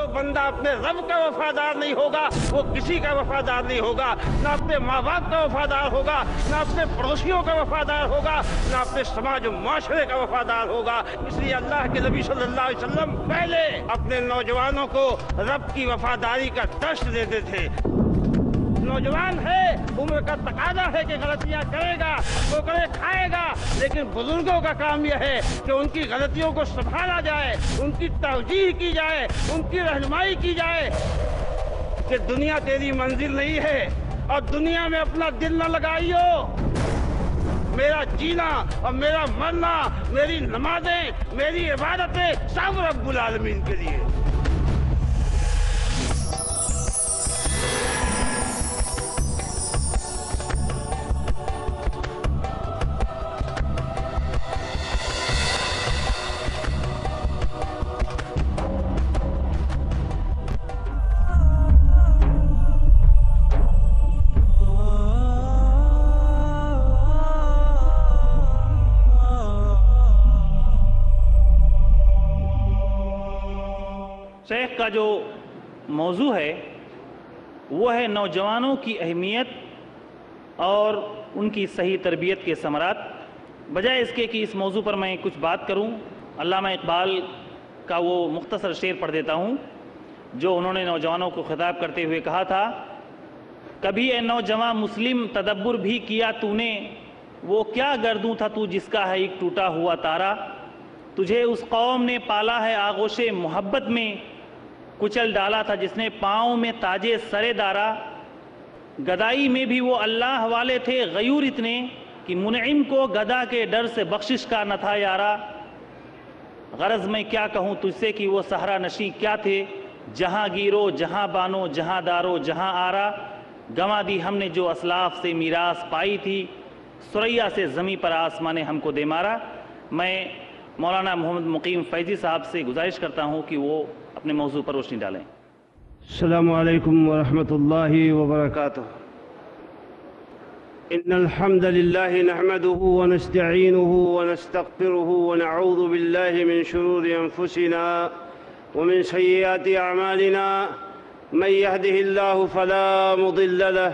جو بندہ اپنے رب کا وفادار نہیں ہوگا وہ کسی کا وفادار نہیں ہوگا، نہ اپنے ماں باپ کا وفادار ہوگا، نہ اپنے پڑوسیوں کا وفادار ہوگا، نہ اپنے سماج و معاشرے کا وفادار ہوگا۔ اس لیے اللہ کے نبی صلی اللہ علیہ وسلم پہلے اپنے نوجوانوں کو رب کی وفاداری کا درس دیتے تھے۔ نوجوان ہے، عمر کا تقاضا ہے کہ غلطیاں کرے گا، ٹھوکریں کھائے گا، لیکن بزرگوں کا کام یہ ہے کہ ان کی غلطیوں کو سنبھالا جائے، ان کی توجیہ کی جائے، ان کی رہنمائی کی جائے کہ دنیا تیری منزل نہیں ہے اور دنیا میں اپنا دل نہ لگائیو۔ میرا جینا اور میرا مرنا، میری نمازیں، میری عبادتیں سب رب العالمین کے لیے۔ شیخ کا جو موضوع ہے وہ ہے نوجوانوں کی اہمیت اور ان کی صحیح تربیت کے ثمرات۔ بجائے اس کے کہ اس موضوع پر میں کچھ بات کروں، علامہ اقبال کا وہ مختصر شعر پڑھ دیتا ہوں جو انہوں نے نوجوانوں کو خطاب کرتے ہوئے کہا تھا: کبھی اے نوجوان مسلم تدبر بھی کیا تو نے، وہ کیا گردوں تھا تو جس کا ہے ایک ٹوٹا ہوا تارا، تجھے اس قوم نے پالا ہے آغوش محبت میں، کچل ڈالا تھا جس نے پاؤں میں تاجے سرے دارا، گدائی میں بھی وہ اللہ والے تھے غیور اتنے کہ منعم کو گدا کے ڈر سے بخشش کا نہ تھا یارا، غرض میں کیا کہوں تجھ سے کہ وہ صحرا نشیں کیا تھے، جہاں گیرو جہاں بانو جہاں دارو جہاں آرا، گنوا دی ہم نے جو اسلاف سے میراث پائی تھی، سریا سے زمیں پر آسمان نے ہم کو دے مارا۔ میں مولانا محمد مقیم فیضی صاحب سے گزارش کرتا ہوں کہ وہ اپنے موضوع پر روشنی ڈالیں۔ السلام علیکم ورحمۃ اللہ وبرکاتہ۔ ان الحمد لله نحمده ونستعينه ونستغفره ونعوذ بالله من شرور انفسنا ومن سيئات اعمالنا، من يهده الله فلا مضل له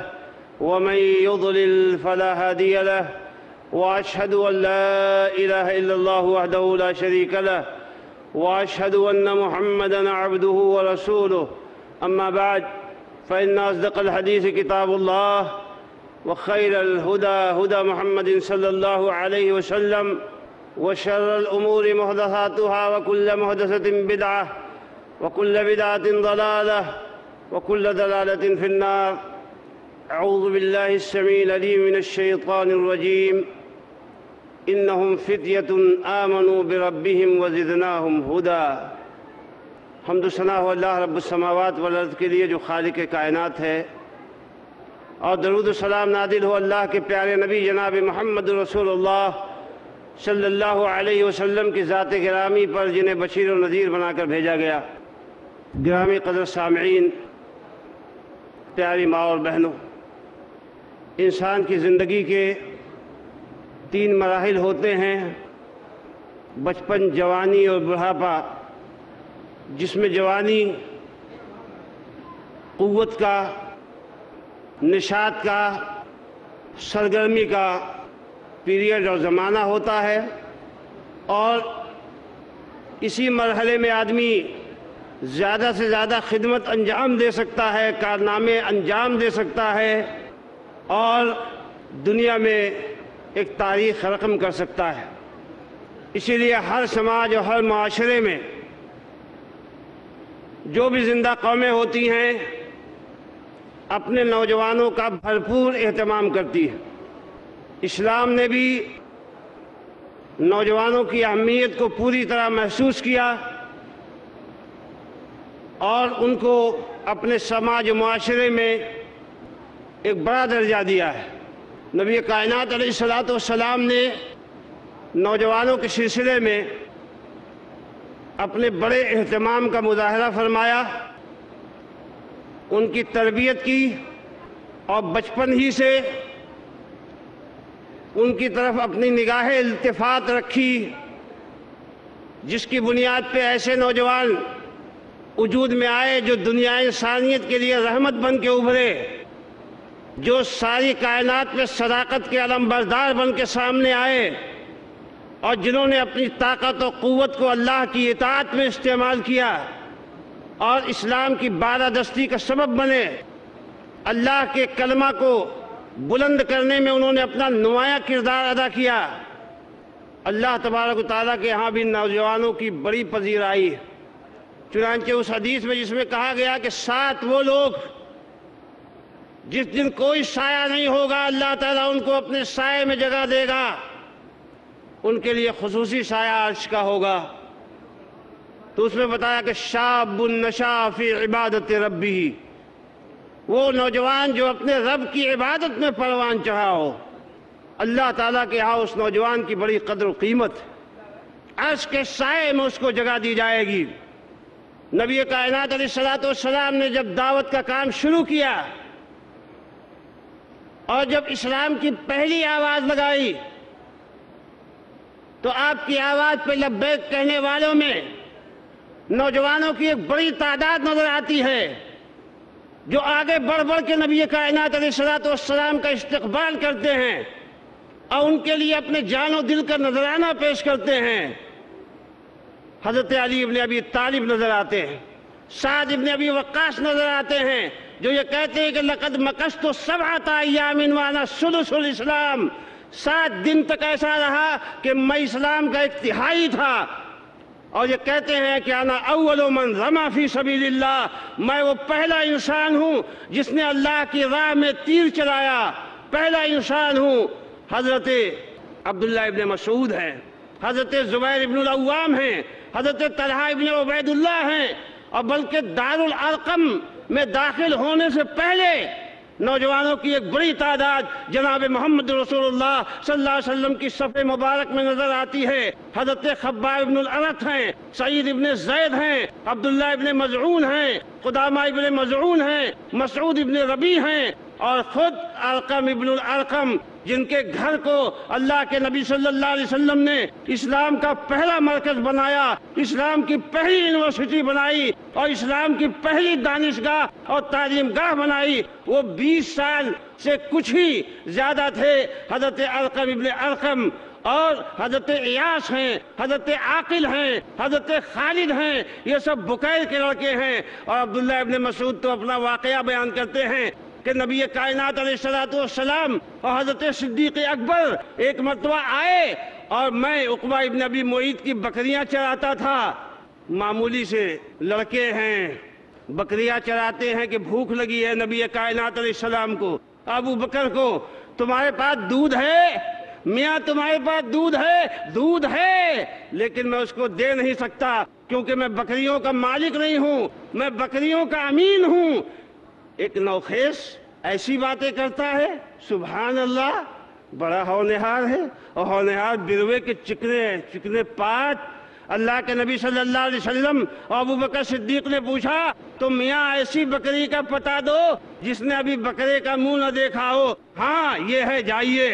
ومن يضلل فلا هادي له، واشهد ان لا اله الا الله وحده لا شريك له، واشهد ان محمدا عبده ورسوله، اما بعد فان اصدق الحديث كتاب الله، وخير الهدى هدى محمد صلى الله عليه وسلم، وشر الامور محدثاتها وكل محدثة بدعة وكل بدعة ضلالة وكل ضلالة في النار۔ اعوذ بالله السميع العليم من الشيطان الرجيم، انہم فتیۃ آمنوا بربہم وزدناہم ہدی۔ حمد و ثنا ہو اللہ رب السماوات والارض کے لیے جو خالق کائنات ہے، اور درود و سلام نازل ہو اللہ کے پیارے نبی جناب محمد رسول اللہ صلی اللہ علیہ وسلم کی ذات گرامی پر جنہیں بشیر و نذیر بنا کر بھیجا گیا۔ گرامی قدر سامعین، پیاری ماں اور بہنوں، انسان کی زندگی کے 3 مراحل ہوتے ہیں: بچپن، جوانی اور بڑھاپا، جس میں جوانی قوت کا، نشاط کا، سرگرمی کا پیریڈ اور زمانہ ہوتا ہے، اور اسی مرحلے میں آدمی زیادہ سے زیادہ خدمت انجام دے سکتا ہے، کارنامے انجام دے سکتا ہے، اور دنیا میں ایک تاریخ رقم کر سکتا ہے۔ اسی لیے ہر سماج اور ہر معاشرے میں جو بھی زندہ قومیں ہوتی ہیں اپنے نوجوانوں کا بھرپور اہتمام کرتی ہے۔ اسلام نے بھی نوجوانوں کی اہمیت کو پوری طرح محسوس کیا اور ان کو اپنے سماج و معاشرے میں ایک بڑا درجہ دیا ہے۔ نبی کائنات علیہ السلام نے نوجوانوں کے سلسلے میں اپنے بڑے اہتمام کا مظاہرہ فرمایا، ان کی تربیت کی، اور بچپن ہی سے ان کی طرف اپنی نگاہ التفات رکھی، جس کی بنیاد پہ ایسے نوجوان وجود میں آئے، جو دنیا انسانیت کے لیے رحمت بن کے ابھرے، جو ساری کائنات میں صداقت کے علم بردار بن کے سامنے آئے، اور جنہوں نے اپنی طاقت و قوت کو اللہ کی اطاعت میں استعمال کیا اور اسلام کی بالادستی کا سبب بنے، اللہ کے کلمہ کو بلند کرنے میں انہوں نے اپنا نمایاں کردار ادا کیا۔ اللہ تبارک و تعالیٰ کے ہاں بھی نوجوانوں کی بڑی پذیرائی ہے۔ چنانچہ اس حدیث میں جس میں کہا گیا کہ 7 وہ لوگ جس دن کوئی سایہ نہیں ہوگا، اللہ تعالیٰ ان کو اپنے سائے میں جگہ دے گا، ان کے لیے خصوصی سایہ عرش کا ہوگا۔ تو اس میں بتایا کہ شاب نشا فی عبادت ربہ، وہ نوجوان جو اپنے رب کی عبادت میں پروان چڑھا ہو، اللہ تعالیٰ کے ہاں اس نوجوان کی بڑی قدر و قیمت، عرش کے سائے میں اس کو جگہ دی جائے گی۔ نبی کائنات علیہ السلام نے جب دعوت کا کام شروع کیا اور جب اسلام کی پہلی آواز لگائی تو آپ کی آواز پہ لبیک کہنے والوں میں نوجوانوں کی ایک بڑی تعداد نظر آتی ہے، جو آگے بڑھ بڑھ کے نبی کائنات علیہ السلام کا استقبال کرتے ہیں اور ان کے لیے اپنے جان و دل کا نذرانہ پیش کرتے ہیں۔ حضرت علی ابن ابی طالب نظر آتے ہیں، سعد ابن ابی وقاص نظر آتے ہیں، جو یہ کہتے ہیں کہ لقد مکثت 7 ایام وانا سدس الاسلام، 7 دن تک ایسا رہا کہ میں اسلام کا 1/3 تھا، اور یہ کہتے ہیں کہ انا اول من رمى فی سبیل اللہ، میں وہ پہلا انسان ہوں جس نے اللہ کی راہ میں تیر چلایا، پہلا انسان ہوں۔ حضرت عبداللہ ابن مسعود ہیں، حضرت زبیر ابن العوام ہیں، حضرت طلحہ ابن عبید اللہ ہیں، اور بلکہ دار الارقم میں داخل ہونے سے پہلے نوجوانوں کی ایک بڑی تعداد جناب محمد رسول اللہ صلی اللہ علیہ وسلم کی صف مبارک میں نظر آتی ہے۔ حضرت خباب ابن الارت ہیں، سعید ابن زید ہیں، عبداللہ ابن مزعون ہیں، قدامہ ابن مزعون ہیں، مسعود ابن ربیع ہیں، اور خود ارقم ابن الارقم، جن کے گھر کو اللہ کے نبی صلی اللہ علیہ وسلم نے اسلام کا پہلا مرکز بنایا، اسلام کی پہلی یونیورسٹی بنائی اور اسلام کی پہلی دانشگاہ اور تعلیم گاہ بنائی، وہ 20 سال سے کچھ ہی زیادہ تھے۔ حضرت ارقم ابن ارقم اور حضرت ایاس ہیں، حضرت عاقل ہیں، حضرت خالد ہیں، یہ سب بکیر کے لڑکے ہیں۔ اور عبداللہ ابن مسعود تو اپنا واقعہ بیان کرتے ہیں کہ نبی کائنات علیہ السلام اور حضرت صدیق اکبر ایک مرتبہ آئے اور میں عقبہ ابن ابی معیط کی بکریاں چراتا تھا۔ معمولی سے لڑکے ہیں، بکریاں چراتے ہیں کہ بھوک لگی ہے نبی کائنات علیہ السلام کو، ابو بکر کو، تمہارے پاس دودھ ہے؟ میاں تمہارے پاس دودھ ہے؟ دودھ ہے، لیکن میں اس کو دے نہیں سکتا کیونکہ میں بکریوں کا مالک نہیں ہوں، میں بکریوں کا امین ہوں۔ ایک نوخیس ایسی باتیں کرتا ہے، سبحان اللہ، بڑا ہونہار ہے، اور ہونہار بروے کے چکنے پات۔ اللہ کے نبی صلی اللہ علیہ وسلم اور ابو بکر صدیق نے پوچھا تو میاں ایسی بکری کا پتہ دو جس نے ابھی بکرے کا منہ نہ دیکھا ہو۔ ہاں یہ ہے، جائیے۔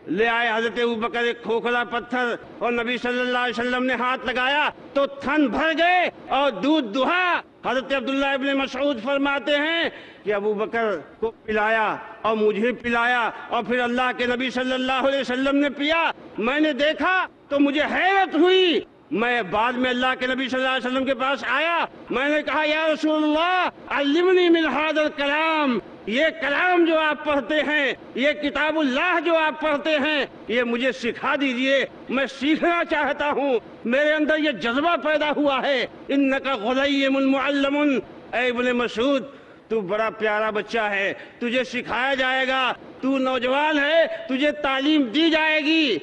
لے آئے حضرت ابوبکر ایک کھوکھلا پتھر، اور نبی صلی اللہ علیہ وسلم نے ہاتھ لگایا تو تھن بھر گئے اور دودھ دہا۔ حضرت عبداللہ ابن مسعود فرماتے ہیں کہ ابوبکر کو پلایا اور مجھے پلایا، اور پھر اللہ کے نبی صلی اللہ علیہ وسلم نے پیا۔ میں نے دیکھا تو مجھے حیرت ہوئی، میں بعد میں اللہ کے نبی صلی اللہ علیہ وسلم کے پاس آیا، میں نے کہا یا رسول اللہ علمنی من ھذا الکلام، یہ کلام جو آپ پڑھتے ہیں، یہ کتاب اللہ جو آپ پڑھتے ہیں، یہ مجھے سکھا دیجئے، میں سیکھنا چاہتا ہوں، میرے اندر یہ جذبہ پیدا ہوا ہے۔ انک غلیم معلم، اے ابن مسعود تو بڑا پیارا بچہ ہے، تجھے سکھایا جائے گا، تو نوجوان ہے، تجھے تعلیم دی جائے گی۔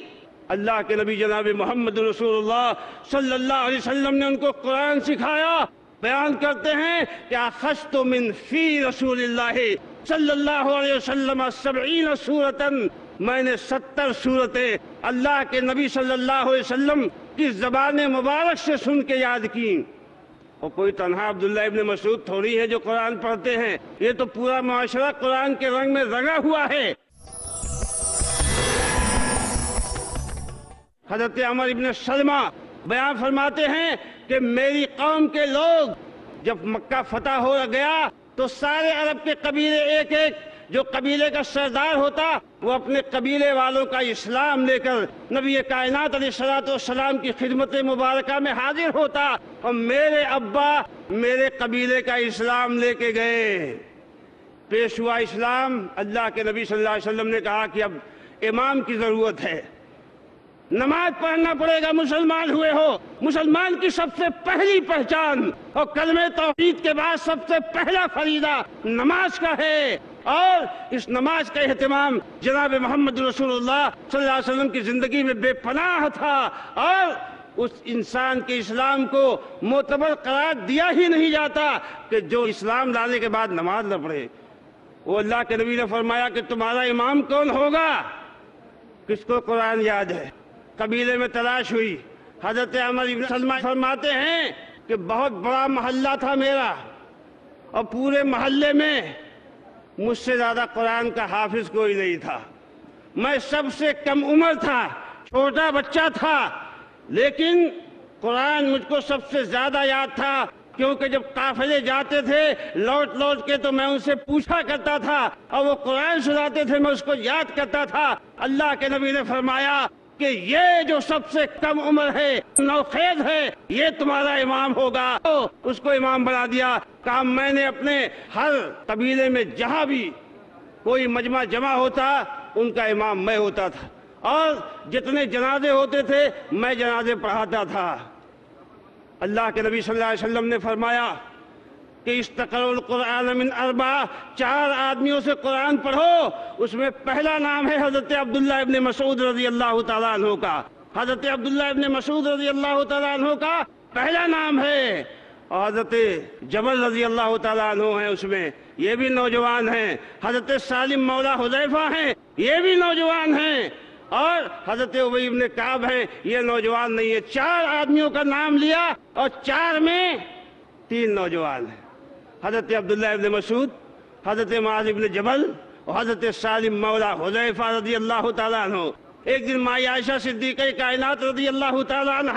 اللہ کے نبی جناب محمد رسول اللہ صلی اللہ علیہ وسلم نے ان کو قرآن سکھایا۔ بیان کرتے ہیں کہ اخذت من فی رسول اللہ صلی اللہ علیہ وسلم 70 سورتاً، میں نے 70 سورتیں اللہ کے نبی صلی اللہ علیہ وسلم کی زبان مبارک سے سن کے یاد کی۔ اور کوئی تنہا عبداللہ ابن مسعود تھوڑی ہے جو قرآن پڑھتے ہیں، یہ تو پورا معاشرہ قرآن کے رنگ میں رنگا ہوا ہے۔ حضرت عمر ابن سلمہ بیان فرماتے ہیں کہ میری قوم کے لوگ جب مکہ فتح ہو گیا تو سارے عرب کے قبیلے ایک ایک جو قبیلے کا سردار ہوتا وہ اپنے قبیلے والوں کا اسلام لے کر نبی کائنات علیہ الصلوۃ والسلام کی خدمت مبارکہ میں حاضر ہوتا، اور میرے ابا میرے قبیلے کا اسلام لے کے گئے۔ پیش ہوا اسلام، اللہ کے نبی صلی اللہ علیہ وسلم نے کہا کہ اب امام کی ضرورت ہے، نماز پڑھنا پڑے گا، مسلمان ہوئے ہو۔ مسلمان کی سب سے پہلی پہچان اور کلمہ توحید کے بعد سب سے پہلا فریضہ نماز کا ہے، اور اس نماز کا اہتمام جناب محمد رسول اللہ صلی اللہ علیہ وسلم کی زندگی میں بے پناہ تھا، اور اس انسان کے اسلام کو معتبر قرار دیا ہی نہیں جاتا کہ جو اسلام لانے کے بعد نماز نہ پڑھے۔ وہ اللہ کے نبی نے فرمایا کہ تمہارا امام کون ہوگا؟ کس کو قرآن یاد ہے؟ قبیلے میں تلاش ہوئی، حضرت عمر بن سلمہ فرماتے ہیں کہ بہت بڑا محلہ تھا میرا، اور پورے محلے میں مجھ سے زیادہ قرآن کا حافظ کوئی نہیں تھا، میں سب سے کم عمر تھا، چھوٹا بچہ تھا، لیکن قرآن مجھ کو سب سے زیادہ یاد تھا، کیونکہ جب قافلے جاتے تھے لوٹ لوٹ کے تو میں ان سے پوچھا کرتا تھا، اور وہ قرآن سناتے تھے میں اس کو یاد کرتا تھا۔ اللہ کے نبی نے فرمایا کہ یہ جو سب سے کم عمر ہے، نوخیز ہے، یہ تمہارا امام ہوگا۔ اس کو امام بنا دیا۔ کہا میں نے اپنے ہر قبیلے میں جہاں بھی کوئی مجمع جمع ہوتا ان کا امام میں ہوتا تھا، اور جتنے جنازے ہوتے تھے میں جنازے پڑھاتا تھا۔ اللہ کے نبی صلی اللہ علیہ وسلم نے فرمایا کہ استقرأ القرآن من اربع، 4 آدمیوں سے قرآن پڑھو۔ اس میں پہلا نام ہے حضرت عبداللہ ابن مسعود رضی اللہ تعالیٰ عنہ کا۔ حضرت عبداللہ ابن مسعود رضی اللہ تعالیٰ عنہ کا پہلا نام ہے، اور حضرت جبل رضی اللہ تعالیٰ عنہ ہیں اس میں، یہ بھی نوجوان ہیں۔ حضرت سالم مولا حذیفہ ہیں، یہ بھی نوجوان ہیں، اور حضرت ابی بن کعب ہیں، یہ نوجوان نہیں ہے۔ 4 آدمیوں کا نام لیا، اور 4 میں 3 نوجوان ہیں، حضرت عبداللہ ابن مسعود، حضرت معاذ ابن جبل، اور حضرت سالم مولا حذیفہ رضی اللہ تعالیٰ عنہ۔ ایک دن مائی عائشہ صدیقہ کائنات رضی اللہ تعالیٰ عنہ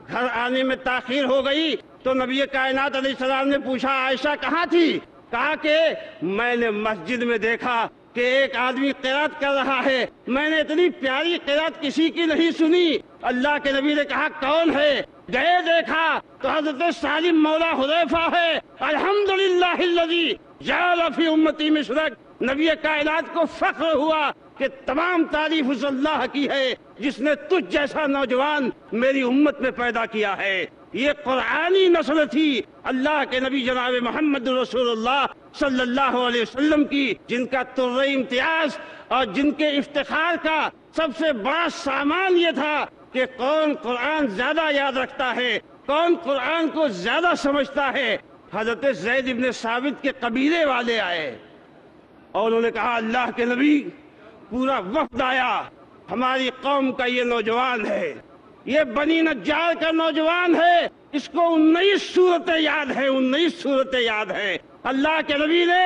گھر آنے میں تاخیر ہو گئی، تو نبی کائنات علیہ السلام نے پوچھا عائشہ کہاں تھی؟ کہا کہ میں نے مسجد میں دیکھا کہ ایک آدمی قرات کر رہا ہے، میں نے اتنی پیاری قرات کسی کی نہیں سنی۔ اللہ کے نبی نے کہا کون ہے؟ گئے دیکھا تو حضرت سالم مولا حذیفہ ہے۔ الحمدللہ الذی جعل فی امتی مشرق، نبی کائنات کو فخر ہوا کہ تمام تعریف اس اللہ کی ہے جس نے تجھ جیسا نوجوان میری امت میں پیدا کیا ہے۔ یہ قرآنی نسل تھی اللہ کے نبی جناب محمد رسول اللہ صلی اللہ علیہ وسلم کی، جن کا طرِ امتیاز اور جن کے افتخار کا سب سے بڑا سامان یہ تھا کہ کون قرآن زیادہ یاد رکھتا ہے، کون قرآن کو زیادہ سمجھتا ہے۔ حضرت زید ابن ثابت کے قبیلے والے آئے اور انہوں نے کہا اللہ کے نبی پورا وفد آیا، ہماری قوم کا یہ نوجوان ہے، یہ بنی نجار کا نوجوان ہے، اس کو 19 سورتیں یاد ہیں، 19 سورتیں یاد ہیں۔ اللہ کے نبی نے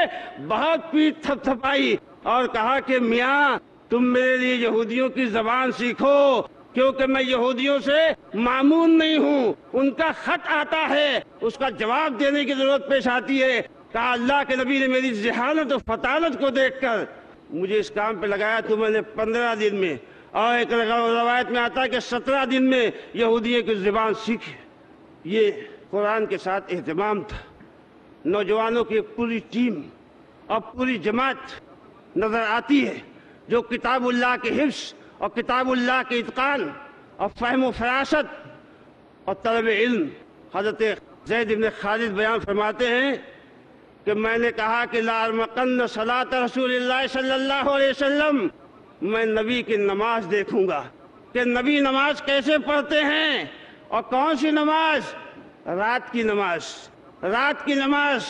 بہت پیٹھ تھپ تھپائی اور کہا کہ میاں تم میرے لیے یہودیوں کی زبان سیکھو، کیونکہ میں یہودیوں سے معمون نہیں ہوں، ان کا خط آتا ہے اس کا جواب دینے کی ضرورت پیش آتی ہے۔ کہا اللہ کے نبی نے میری ذہانت و فطانت کو دیکھ کر مجھے اس کام پہ لگایا، تو میں نے 15 دن میں، اور ایک روایت میں آتا ہے کہ 17 دن میں یہودیوں کی زبان سیکھی۔ یہ قرآن کے ساتھ اہتمام تھا۔ نوجوانوں کی پوری ٹیم اور پوری جماعت نظر آتی ہے جو کتاب اللہ کے حفظ اور کتاب اللہ کے اتقان اور فہم و فراست اور طلب علم۔ حضرت زید بن خالد بیان فرماتے ہیں کہ میں نے کہا کہ لارمقن صلاۃ رسول اللہ صلی اللہ علیہ وسلم، میں نبی کی نماز دیکھوں گا کہ نبی نماز کیسے پڑھتے ہیں، اور کون سی نماز؟ رات کی نماز، رات کی نماز،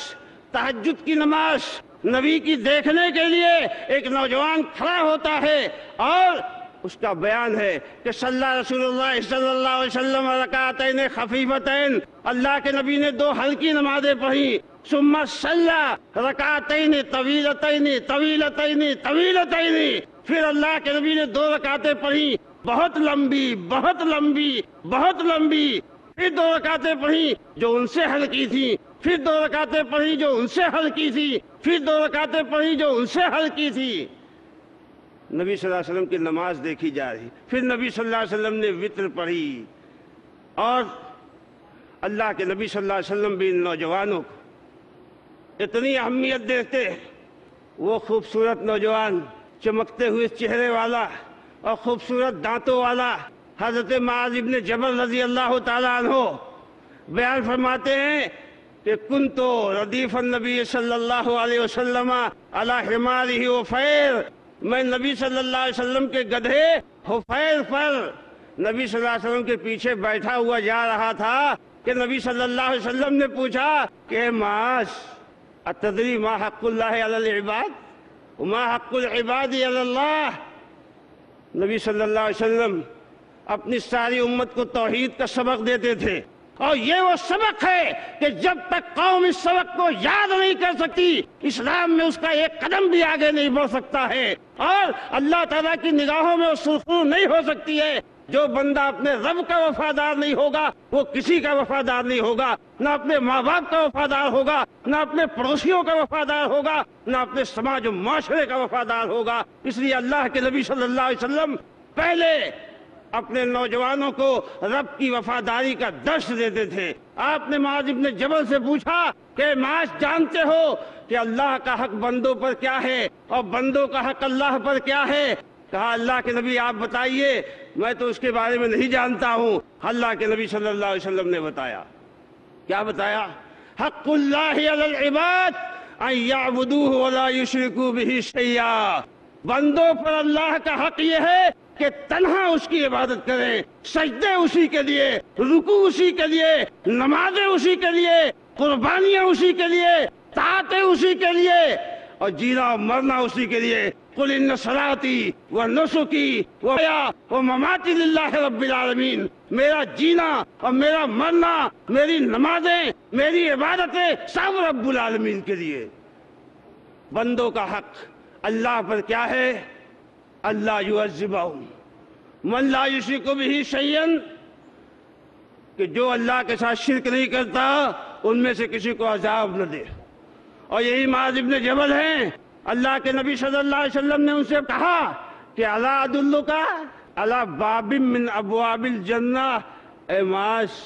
تہجد کی نماز۔ نبی کی دیکھنے کے لیے ایک نوجوان کھڑا ہوتا ہے اور اس کا بیان ہے کہ صلی رسول اللہ صلی اللہ علیہ وسلم رکعتین خفیفتین، اللہ کے نبی نے 2 ہلکی نمازیں پڑھی، ثم صلی رکعتین طویلتین طویلتین طویلتین، پھر اللہ کے نبی نے 2 رکعتیں پڑھی بہت لمبی بہت لمبی بہت لمبی، پھر 2 رکعتیں پڑھی جو ان سے ہلکی تھی، پھر 2 رکعتیں پڑھی جو ان سے حل کی تھی، پھر 2 رکعتیں پڑھی جو ان سے حل کی تھی۔ نبی صلی اللہ علیہ وسلم کی نماز دیکھی جا رہی، پھر نبی صلی اللہ علیہ وسلم نے وطر پڑھی، اور اللہ کے نبی صلی اللہ علیہ وسلم بھی ان نوجوانوں کو اتنی اہمیت دیتے۔ وہ خوبصورت نوجوان، چمکتے ہوئے چہرے والا اور خوبصورت دانتوں والا حضرت معاذ ابن جبل رضی اللہ تعالیٰ عنہ بیان فرماتے ہیں کہ کنتو ردیف النبی صلی اللہ علیہ وسلم علی حمارہ حفیر، میں نبی صلی اللہ علیہ وسلم کے گدھے حفیر پر نبی صلی اللہ علیہ وسلم کے پیچھے بیٹھا ہوا جا رہا تھا کہ نبی صلی اللہ علیہ وسلم نے پوچھا کہ معاذ اتدری ما حق اللہ علی العباد وما حق العباد علی اللہ۔ نبی صلی اللہ علیہ وسلم اپنی ساری امت کو توحید کا سبق دیتے تھے، اور یہ وہ سبق ہے کہ جب تک قوم اس سبق کو یاد نہیں کر سکتی، اسلام میں اس کا ایک قدم بھی آگے نہیں بڑھ سکتا ہے، اور اللہ تعالیٰ کی نگاہوں میں وہ سرخرو نہیں ہو سکتی ہے۔ جو بندہ اپنے رب کا وفادار نہیں ہوگا وہ کسی کا وفادار نہیں ہوگا، نہ اپنے ماں باپ کا وفادار ہوگا، نہ اپنے پڑوسیوں کا وفادار ہوگا، نہ اپنے سماج و معاشرے کا وفادار ہوگا۔ اس لیے اللہ کے نبی صلی اللہ علیہ وسلم پہلے اپنے نوجوانوں کو رب کی وفاداری کا درس دیتے تھے۔ آپ نے معاذ ابن جبل سے پوچھا کہ معاذ جانتے ہو کہ اللہ کا حق بندوں پر کیا ہے اور بندوں کا حق اللہ پر کیا ہے؟ کہا اللہ کے نبی آپ بتائیے، میں تو اس کے بارے میں نہیں جانتا ہوں۔ اللہ کے نبی صلی اللہ علیہ وسلم نے بتایا، کیا بتایا؟ حق اللہ علی العباد ان یعبدوہ ولا یشرکوا بہ شیئا، بندوں پر اللہ کا حق یہ ہے کہ تنہا اس کی عبادت کریں، سجدے اسی کے لیے، رکوع اسی کے لیے، نمازیں اسی کے لیے، قربانیاں اسی کے لیے، طاعتیں اسی کے لیے، اور جینا اور مرنا اسی کے لیے۔ قل ان صلاتی و نسکی و حیاتی و مماتی للہ رب العالمین، میرا جینا اور میرا مرنا، میری نمازیں، میری عبادتیں سب رب العالمین کے لیے۔ بندوں کا حق اللہ پر کیا ہے؟ اللہ یعذبہم من لا یشرک بہ شیئا، کہ جو اللہ کے ساتھ شرک نہیں کرتا ان میں سے کسی کو عذاب نہ دے۔ اور یہی معاذ ابن جبل ہیں، اللہ کے نبی صلی اللہ علیہ وسلم نے ان سے کہا کہ الا ادلک علی باب من ابواب الجنہ، اے معاذ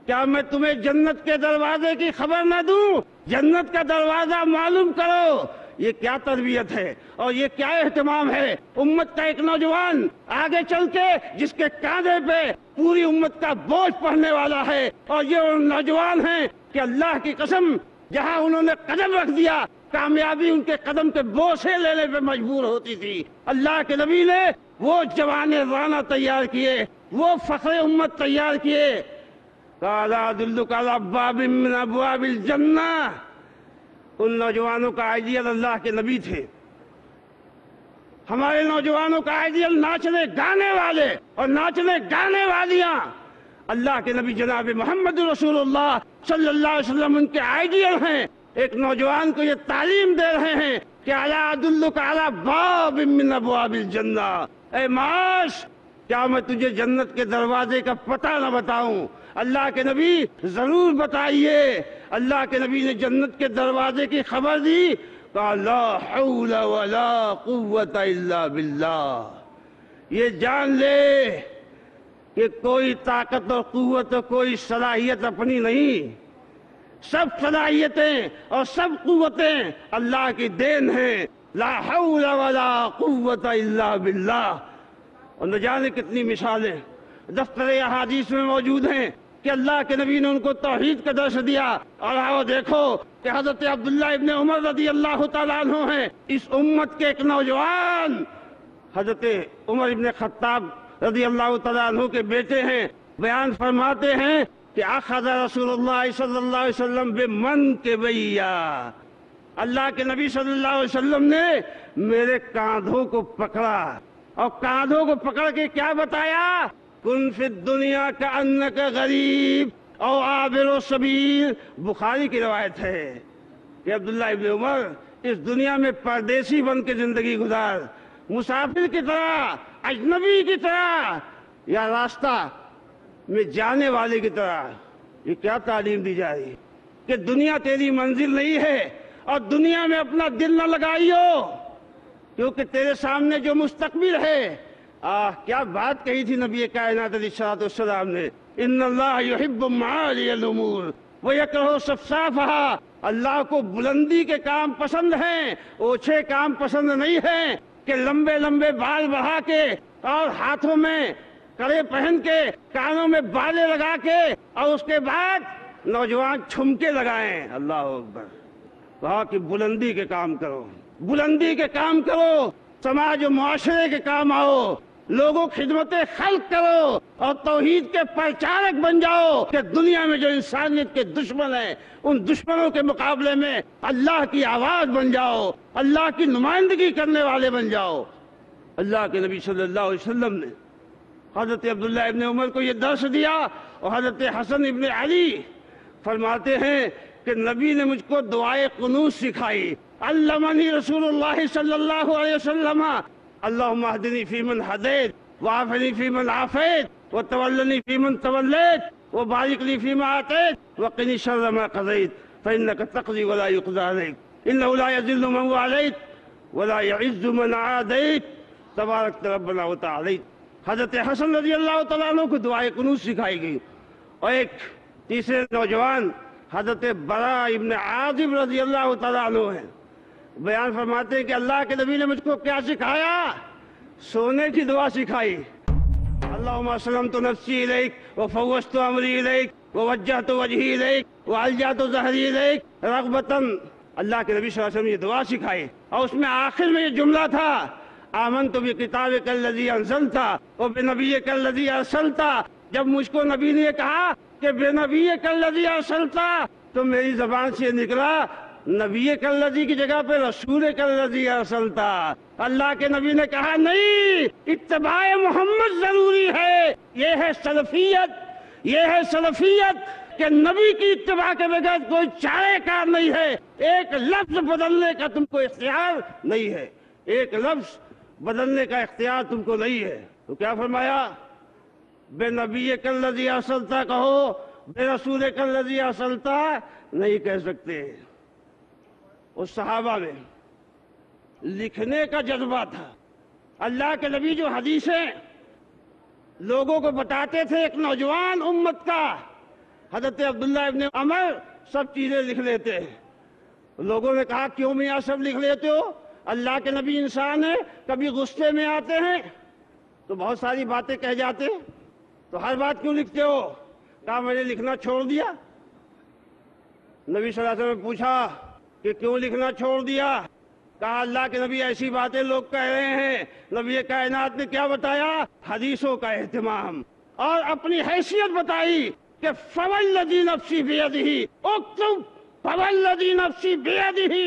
کیا میں تمہیں جنت کے دروازے کی خبر نہ دوں؟ جنت کا دروازہ معلوم کرو۔ یہ کیا تربیت ہے اور یہ کیا اہتمام ہے؟ امت کا ایک نوجوان آگے چل کے جس کے کاندھے پہ پوری امت کا بوجھ پڑنے والا ہے، اور یہ وہ نوجوان ہیں کہ اللہ کی قسم جہاں انہوں نے قدم رکھ دیا کامیابی ان کے قدم کے بوسے لینے پہ مجبور ہوتی تھی۔ اللہ کے نبی نے وہ جوان رانا تیار کیے، وہ فخر امت تیار کیے۔ قال ادلک علی باب من ابواب الجنہ، ان نوجوانوں کا آئیڈیل اللہ کے نبی تھے۔ ہمارے نوجوانوں کا آئیڈیل ناچنے گانے والے اور ناچنے گانے والیاں، اللہ کے نبی جناب محمد رسول اللہ صلی اللہ علیہ وسلم ان کے آئیڈیل ہیں۔ ایک نوجوان کو یہ تعلیم دے رہے ہیں کہ الا ادلک علی باب من ابواب الجنہ، اے معاذ کیا میں تجھے جنت کے دروازے کا پتہ نہ بتاؤں؟ اللہ کے نبی ضرور بتائیے۔ اللہ کے نبی نے جنت کے دروازے کی خبر دی، کہا لا حول ولا قوت الا باللہ، یہ جان لے کہ کوئی طاقت اور قوت اور کوئی صلاحیت اپنی نہیں، سب صلاحیتیں اور سب قوتیں اللہ کی دین ہیں۔ لا حول ولا قوت الا باللہ۔ اور نہ جانے کتنی مثالیں دفتر احادیث میں موجود ہیں کہ اللہ کے نبی نے ان کو توحید کا درس دیا۔ اور آؤ دیکھو کہ حضرت عبداللہ ابن عمر رضی اللہ تعالیٰ عنہ ہیں، اس امت کے ایک نوجوان، حضرت عمر ابن خطاب رضی اللہ تعالیٰ عنہ کے بیٹے ہیں، بیان فرماتے ہیں کہ اخذ رسول اللہ صلی اللہ علیہ وسلم بمنکبیہ، اللہ کے نبی صلی اللہ علیہ وسلم نے میرے کاندھوں کو پکڑا، اور کاندھوں کو پکڑ کے کیا بتایا؟ کن فی الدنیا کأنک غریب او عابر السبیل۔ بخاری کی روایت ہے کہ عبداللہ ابن عمر اس دنیا میں پردیسی بن کے زندگی گزار، مسافر کی طرح، اجنبی کی طرح، یا راستہ میں جانے والے کی طرح۔ یہ کیا تعلیم دی جا رہی؟ کہ دنیا تیری منزل نہیں ہے اور دنیا میں اپنا دل نہ لگائیو، کیونکہ تیرے سامنے جو مستقبل ہے۔ کیا بات کہی تھی نبی کائنات علیہ السلام نے، ان اللہ یحب معالی الامور ویکرہ صفصافہا، اللہ کو بلندی کے کام پسند ہیں، اوچھے کام پسند نہیں ہیں، کہ لمبے لمبے بال بڑھا کے اور ہاتھوں میں کڑے پہن کے کانوں میں بالیں لگا کے اور اس کے بعد نوجوان چھمکے لگائیں۔ اللہ اکبر، کہا کہ بلندی کے کام کرو، بلندی کے کام کرو، سماج و معاشرے کے کام آؤ، لوگوں خدمت خلق کرو اور توحید کے پرچارک بن جاؤ، کہ دنیا میں جو انسانیت کے دشمن ہیں ان دشمنوں کے مقابلے میں اللہ کی آواز بن جاؤ، اللہ کی نمائندگی کرنے والے بن جاؤ۔ اللہ کے نبی صلی اللہ علیہ وسلم نے حضرت عبداللہ ابن عمر کو یہ درس دیا، اور حضرت حسن ابن علی فرماتے ہیں کہ نبی نے مجھ کو دعائے قنوت سکھائی، علمنی رسول اللہ صلی اللہ علیہ وسلم اللہم اہدنی فیمن ہدیت وعافنی فیمن عافیت وتولنی فیمن تولیت وبارک لی فیما آتیت وقنی شر ما قضیت فإنک تقضی ولا یقضی علیک انہ لا یذل من والیت ولا یعز من عادیت تبارک ربنا وتعالیت۔ حضرت حسن رضی اللہ تعالیٰ عنہ کو دعائے قنوت سکھائی گئی۔ اور ایک تیسرے نوجوان حضرت براء ابن عازب رضی اللہ تعالیٰ عنہ ہیں، بیان فرماتے ہیں کہ اللہ کے نبی نے مجھ کو کیا سکھایا؟ سونے کی دعا سکھائی، اللہم اسلمت نفسی الیک وفوضت امری الیک ووجہت وجہی الیک والجأت ظہری الیک رغبتاً۔ اللہ کے نبی صلی اللہ علیہ وسلم یہ دعا سکھائی، اور اس میں آخر میں یہ جملہ تھا، آمنت بکتابک الذی انزلت وبنبیک الذی ارسلت۔ جب مجھ کو نبی نے کہا کہ بنبیک الذی ارسلت، تو میری زبان سے نکلا نبی کالذی کی جگہ پہ رسول کالذی ارسلت۔ اللہ کے نبی نے کہا نہیں، اتباع محمد ضروری ہے، یہ ہے سلفیت، یہ ہے سلفیت کہ نبی کی اتباع کے بغیر کوئی چارہ کار نہیں ہے۔ ایک لفظ بدلنے کا تم کو اختیار نہیں ہے، ایک لفظ بدلنے کا اختیار تم کو نہیں ہے۔ تو کیا فرمایا؟ بے نبی کالذی ارسلت کہو، بے رسول کالذی ارسلت نہیں کہہ سکتے۔ اس صحابہ میں لکھنے کا جذبہ تھا۔ اللہ کے نبی جو حدیثیں لوگوں کو بتاتے تھے، ایک نوجوان امت کا حضرت عبداللہ ابن عمر سب چیزیں لکھ لیتے ہیں۔ لوگوں نے کہا کیوں میاں سب لکھ لیتے ہو؟ اللہ کے نبی انسان ہے، کبھی غصے میں آتے ہیں تو بہت ساری باتیں کہہ جاتے ہیں، تو ہر بات کیوں لکھتے ہو؟ کہا میں نے لکھنا چھوڑ دیا۔ نبی صلی اللہ علیہ وسلم نے پوچھا کہ کیوں لکھنا چھوڑ دیا؟ کہا اللہ کے نبی ایسی باتیں لوگ کہہ رہے ہیں، نبی کائنات نے کیا بتایا؟ حدیثوں کا اہتمام، اور اپنی حیثیت بتائی کہ فوالذی نفسی بیدہ اکتب فوالذی نفسی بیدہ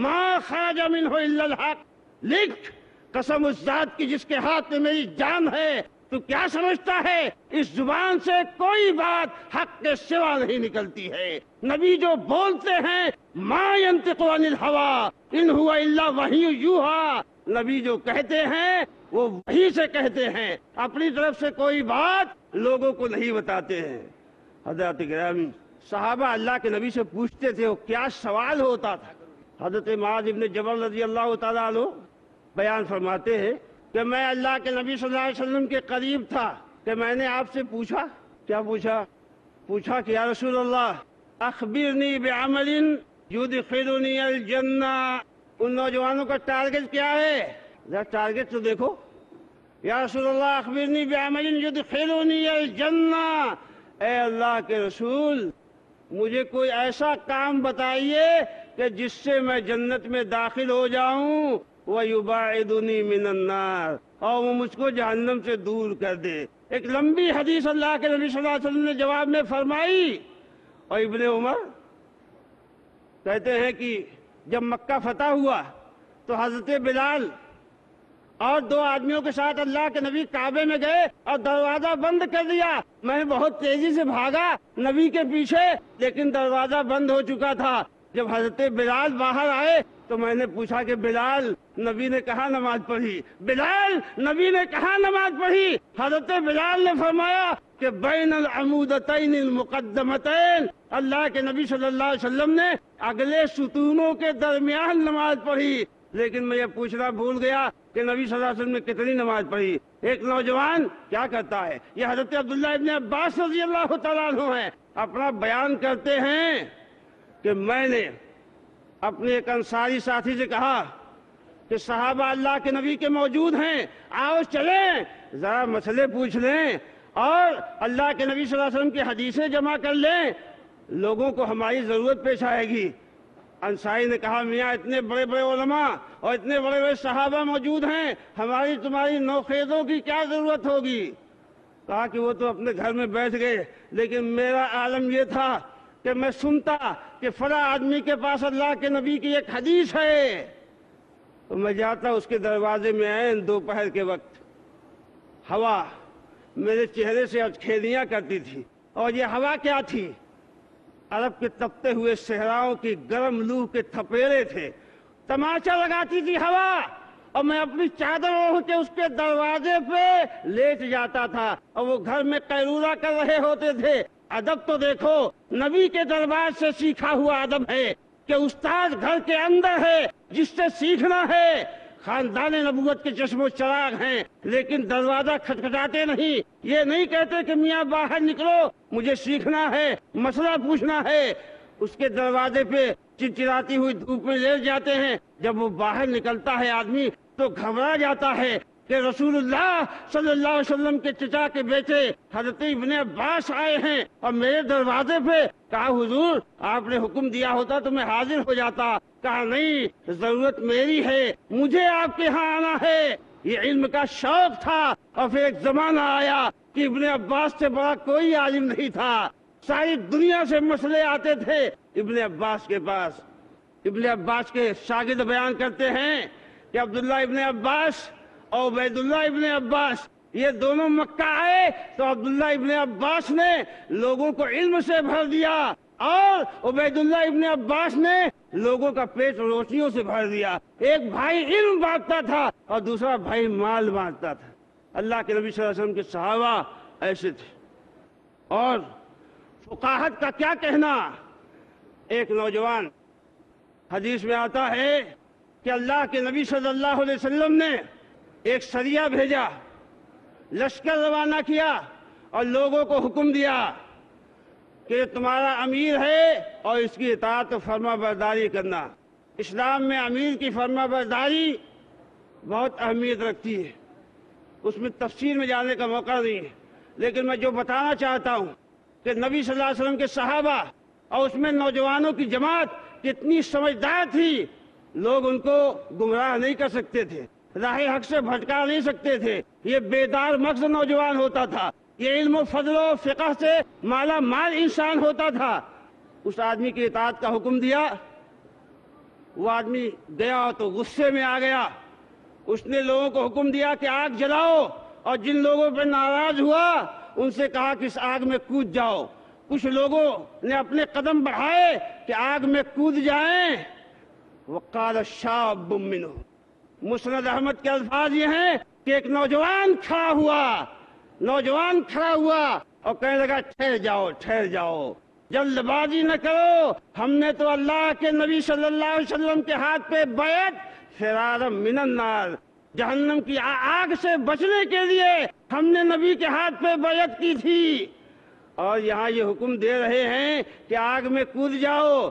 ما خرج منہ الا الحق، لکھ قسم اس ذات کی جس کے ہاتھ میں میری جان ہے۔ تو کیا سمجھتا ہے اس زبان سے کوئی بات حق کے سوا نہیں نکلتی ہے؟ نبی جو بولتے ہیں ما ینطق عن الہوی ان ہوا الا وحی یوحی، نبی جو کہتے ہیں وہ وحی سے کہتے ہیں، اپنی طرف سے کوئی بات لوگوں کو نہیں بتاتے ہیں۔ حضرات گرامی، صحابہ اللہ کے نبی سے پوچھتے تھے، وہ کیا سوال ہوتا تھا۔ حضرت معاذ ابن جبل رضی اللہ تعالیٰ عنہ بیان فرماتے ہیں کہ میں اللہ کے نبی صلی اللہ علیہ وسلم کے قریب تھا کہ میں نے آپ سے پوچھا، کیا پوچھا؟ پوچھا کہ یا رسول اللہ اخبرنی بعمل یدخلنی الجنہ۔ ان نوجوانوں کا ٹارگٹ کیا ہے؟ ذرا ٹارگٹ تو دیکھو۔ یا رسول اللہ اخبرنی بعمل یدخلنی الجنہ، اے اللہ کے رسول مجھے کوئی ایسا کام بتائیے کہ جس سے میں جنت میں داخل ہو جاؤں، وَيُبَاعِدُنِي مِنَ النَّارِ، اور وہ مجھ کو جہنم سے دور کر دے۔ ایک لمبی حدیث اللہ کے نبی صلی اللہ علیہ وسلم نے جواب میں فرمائی۔ اور ابن عمر کہتے ہیں کہ جب مکہ فتح ہوا تو حضرت بلال اور دو آدمیوں کے ساتھ اللہ کے نبی کعبے میں گئے اور دروازہ بند کر دیا۔ میں نے بہت تیزی سے بھاگا نبی کے پیچھے، لیکن دروازہ بند ہو چکا تھا۔ جب حضرت بلال باہر آئے تو میں نے پوچھا کہ بلال نبی نے کہاں نماز پڑھی؟ بلال نبی نے کہاں نماز پڑھی؟ حضرت بلال نے فرمایا کہ بین العمودتین المقدمتین، اللہ کے نبی صلی اللہ علیہ وسلم نے اگلے ستونوں کے درمیان نماز پڑھی۔ لیکن میں یہ پوچھنا بھول گیا کہ نبی صلی اللہ علیہ وسلم نے کتنی نماز پڑھی۔ ایک نوجوان کیا کرتا ہے، یہ حضرت عبداللہ ابن عباس رضی اللہ تعالیٰ عنہ ہیں، اپنا بیان کرتے ہیں کہ میں نے اپنے ایک انصاری ساتھی سے کہا کہ صحابہ اللہ کے نبی کے موجود ہیں، آؤ چلیں ذرا مسئلے پوچھ لیں اور اللہ کے نبی صلی اللہ علیہ وسلم کی حدیثیں جمع کر لیں، لوگوں کو ہماری ضرورت پیش آئے گی۔ انصاری نے کہا میاں اتنے بڑے بڑے علماء اور اتنے بڑے بڑے صحابہ موجود ہیں، ہماری تمہاری نوخیزوں کی کیا ضرورت ہوگی؟ کہا کہ وہ تو اپنے گھر میں بیٹھ گئے، لیکن میرا عالم یہ تھا کہ میں سنتا کہ فلاں آدمی کے پاس اللہ کے نبی کی ایک حدیث ہے، تو میں جاتا اس کے دروازے میں عین دوپہر کے وقت ہوا میرے چہرے سے کھیلیاں کرتی تھی، اور یہ ہوا کیا تھی؟ عرب کے تپتے ہوئے صحراؤں کی گرم لو کے تھپیڑے تھے، تماشا لگاتی تھی ہوا، اور میں اپنی چادر اوڑھ کے اس کے دروازے پہ لیٹ جاتا تھا، اور وہ گھر میں قیلولہ کر رہے ہوتے تھے۔ ادب تو دیکھو، نبی کے دربار سے سیکھا ہوا ادب ہے کہ استاد گھر کے اندر ہے جس سے سیکھنا ہے۔ خاندان نبوت کے چشم و چراغ ہیں، لیکن دروازہ کھٹکھٹاتے نہیں، یہ نہیں کہتے کہ میاں باہر نکلو مجھے سیکھنا ہے، مسئلہ پوچھنا ہے۔ اس کے دروازے پہ چرچراتی ہوئی دھوپ میں لیٹ جاتے ہیں۔ جب وہ باہر نکلتا ہے آدمی تو گھبرا جاتا ہے کہ رسول اللہ صلی اللہ علیہ وسلم کے چچا کے بیٹے حضرت ابن عباس آئے ہیں اور میرے دروازے پہ۔ کہا حضور آپ نے حکم دیا ہوتا تو میں حاضر ہو جاتا۔ کہا نہیں، ضرورت میری ہے، مجھے آپ کے ہاں آنا ہے۔ یہ علم کا شوق تھا، اور پھر ایک زمانہ آیا کہ ابن عباس سے بڑا کوئی عالم نہیں تھا، ساری دنیا سے مسئلے آتے تھے ابن عباس کے پاس۔ ابن عباس کے شاگرد بیان کرتے ہیں کہ عبداللہ ابن عباس اور عبید اللہ ابن عباس یہ دونوں مکہ آئے تو عبداللہ ابن عباس نے لوگوں کو علم سے بھر دیا، اور عبید اللہ ابن عباس نے لوگوں کا پیٹ روٹیوں سے بھر دیا۔ ایک بھائی علم بانٹتا تھا اور دوسرا بھائی مال بانٹتا تھا۔ اللہ کے نبی صلی اللہ علیہ وسلم کے صحابہ ایسے تھے۔ اور فقاہت کا کیا کہنا؟ ایک نوجوان، حدیث میں آتا ہے کہ اللہ کے نبی صلی اللہ علیہ وسلم نے ایک سریہ بھیجا، لشکر روانہ کیا اور لوگوں کو حکم دیا کہ یہ تمہارا امیر ہے اور اس کی اطاعت و فرما برداری کرنا۔ اسلام میں امیر کی فرما برداری بہت اہمیت رکھتی ہے، اس میں تفصیل میں جانے کا موقع نہیں ہے، لیکن میں جو بتانا چاہتا ہوں کہ نبی صلی اللہ علیہ وسلم کے صحابہ اور اس میں نوجوانوں کی جماعت کتنی سمجھدار تھی، لوگ ان کو گمراہ نہیں کر سکتے تھے، راہ حق سے بھٹکا نہیں سکتے تھے۔ یہ بیدار مغز نوجوان ہوتا تھا، یہ علم و فضل و فقہ سے مالا مال انسان ہوتا تھا۔ اس آدمی کی اطاعت کا حکم دیا، وہ آدمی گیا تو غصے میں آ گیا، اس نے لوگوں کو حکم دیا کہ آگ جلاؤ، اور جن لوگوں پہ ناراض ہوا ان سے کہا کہ اس آگ میں کود جاؤ۔ کچھ لوگوں نے اپنے قدم بڑھائے کہ آگ میں کود جائیں۔ وقال الشاب منہ، مسند احمد کے الفاظ یہ ہیں کہ ایک نوجوان کھڑا ہوا اور کہنے لگا ٹھہر جاؤ ٹھہر جاؤ، جلد بازی نہ کرو، ہم نے تو اللہ کے نبی صلی اللہ علیہ وسلم کے ہاتھ پہ بیعت فرارا من النار، جہنم کی آگ سے بچنے کے لیے ہم نے نبی کے ہاتھ پہ بیعت کی تھی، اور یہاں یہ حکم دے رہے ہیں کہ آگ میں کود جاؤ،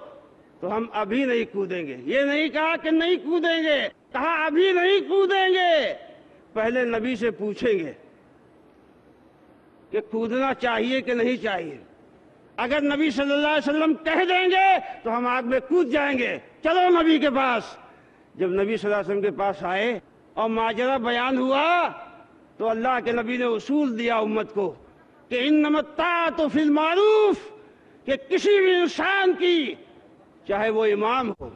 تو ہم ابھی نہیں کودیں گے۔ یہ نہیں کہا کہ نہیں کودیں گے، کہا ابھی نہیں کودیں گے، پہلے نبی سے پوچھیں گے کہ کودنا چاہیے کہ نہیں چاہیے۔ اگر نبی صلی اللہ علیہ وسلم کہہ دیں گے تو ہم آگ میں کود جائیں گے، چلو نبی کے پاس۔ جب نبی صلی اللہ علیہ وسلم کے پاس آئے اور ماجرا بیان ہوا تو اللہ کے نبی نے اصول دیا امت کو کہ انما الطاعۃ فی المعروف، کہ کسی بھی انسان کی، چاہے وہ امام ہو،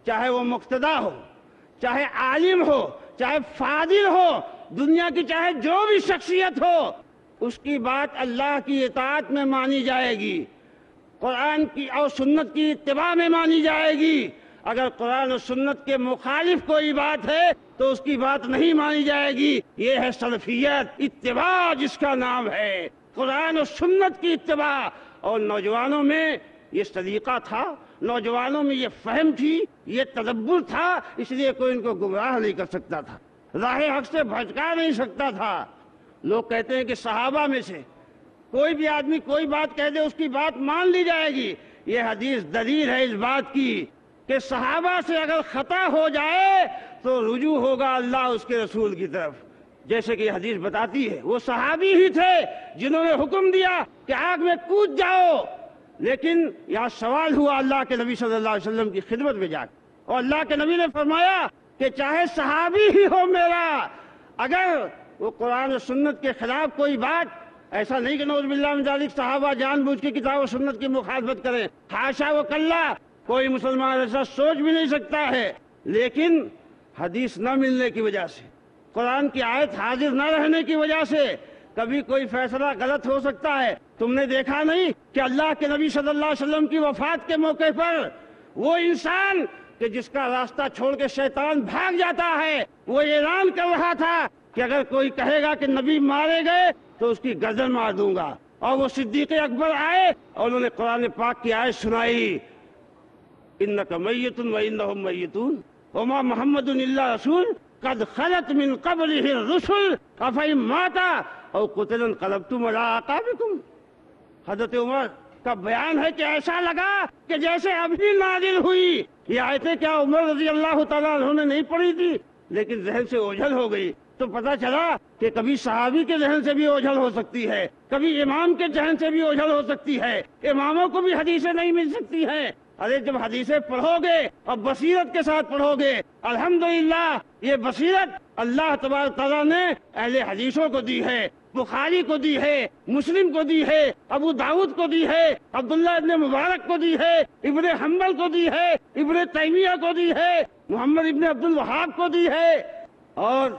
چاہے وہ مقتدا ہو، چاہے عالم ہو، چاہے فاضل ہو، دنیا کی چاہے جو بھی شخصیت ہو، اس کی بات اللہ کی اطاعت میں مانی جائے گی، قرآن کی اور سنت کی اتباع میں مانی جائے گی۔ اگر قرآن اور سنت کے مخالف کوئی بات ہے تو اس کی بات نہیں مانی جائے گی۔ یہ ہے سلفیت، اتباع جس کا نام ہے۔ قرآن اور سنت کی اتباع، اور نوجوانوں میں یہ سلیقہ تھا، نوجوانوں میں یہ فہم تھی، یہ تدبر تھا، اس لیے کوئی ان کو گمراہ نہیں کر سکتا تھا، راہ حق سے بھٹکا نہیں سکتا تھا۔ لوگ کہتے ہیں کہ صحابہ میں سے کوئی بھی آدمی کوئی بات کہہ دے اس کی بات مان لی جائے گی، یہ حدیث دلیل ہے اس بات کی کہ صحابہ سے اگر خطا ہو جائے تو رجوع ہوگا اللہ اس کے رسول کی طرف، جیسے کہ یہ حدیث بتاتی ہے۔ وہ صحابی ہی تھے جنہوں نے حکم دیا کہ آگ میں کود جاؤ، لیکن یہاں سوال ہوا اللہ کے نبی صلی اللہ علیہ وسلم کی خدمت میں جا کے، اور اللہ کے نبی نے فرمایا کہ چاہے صحابی ہی ہو میرا، اگر وہ قرآن و سنت کے خلاف کوئی بات، ایسا نہیں کہ نعوذ باللہ من ذالک صحابہ جان بوجھ کے کتاب و سنت کی مخالفت کریں، حاشا و کلا، کوئی مسلمان ایسا سوچ بھی نہیں سکتا ہے، لیکن حدیث نہ ملنے کی وجہ سے، قرآن کی آیت حاضر نہ رہنے کی وجہ سے کبھی کوئی فیصلہ غلط ہو سکتا ہے۔ تم نے دیکھا نہیں کہ اللہ کے نبی صلی اللہ علیہ وسلم کی وفات کے موقع پر وہ انسان کہ جس کا راستہ چھوڑ کے شیطان بھاگ جاتا ہے، وہ اعلان کر رہا تھا کہ اگر کوئی کہے گا کہ نبی مارے گئے تو اس کی گردن مار دوں گا، اور وہ صدیق اکبر آئے اور انہوں نے قرآن پاک کی آیت سنائی، انک میت و انہم میتون وما محمد الا رسول قد خلت من قبلہ الرسل افئن مات او قتل انقلبتم علی اعقابکم۔ حضرت عمر کا بیان ہے کہ ایسا لگا کہ جیسے ابھی نازل ہوئی یہ آیتیں، کیا عمر رضی اللہ تعالیٰ عنہ نے نہیں پڑھی تھی، لیکن ذہن سے اوجھل ہو گئی، تو پتہ چلا کہ کبھی صحابی کے ذہن سے بھی اوجھل ہو سکتی ہے، کبھی امام کے ذہن سے بھی اوجھل ہو سکتی ہے، اماموں کو بھی حدیثیں نہیں مل سکتی ہیں۔ ارے جب حدیثیں پڑھو گے اور بصیرت کے ساتھ پڑھو گے، الحمدللہ یہ بصیرت اللہ تبارک تعالیٰ نے اہل حدیثوں کو دی ہے، بخاری کو دی ہے، مسلم کو دی ہے، ابو داؤد کو دی ہے، عبداللہ ابن مبارک کو دی ہے، ابن حنبل کو دی ہے، ابن تیمیہ کو دی ہے، محمد ابن عبد الوہاب کو دی ہے، اور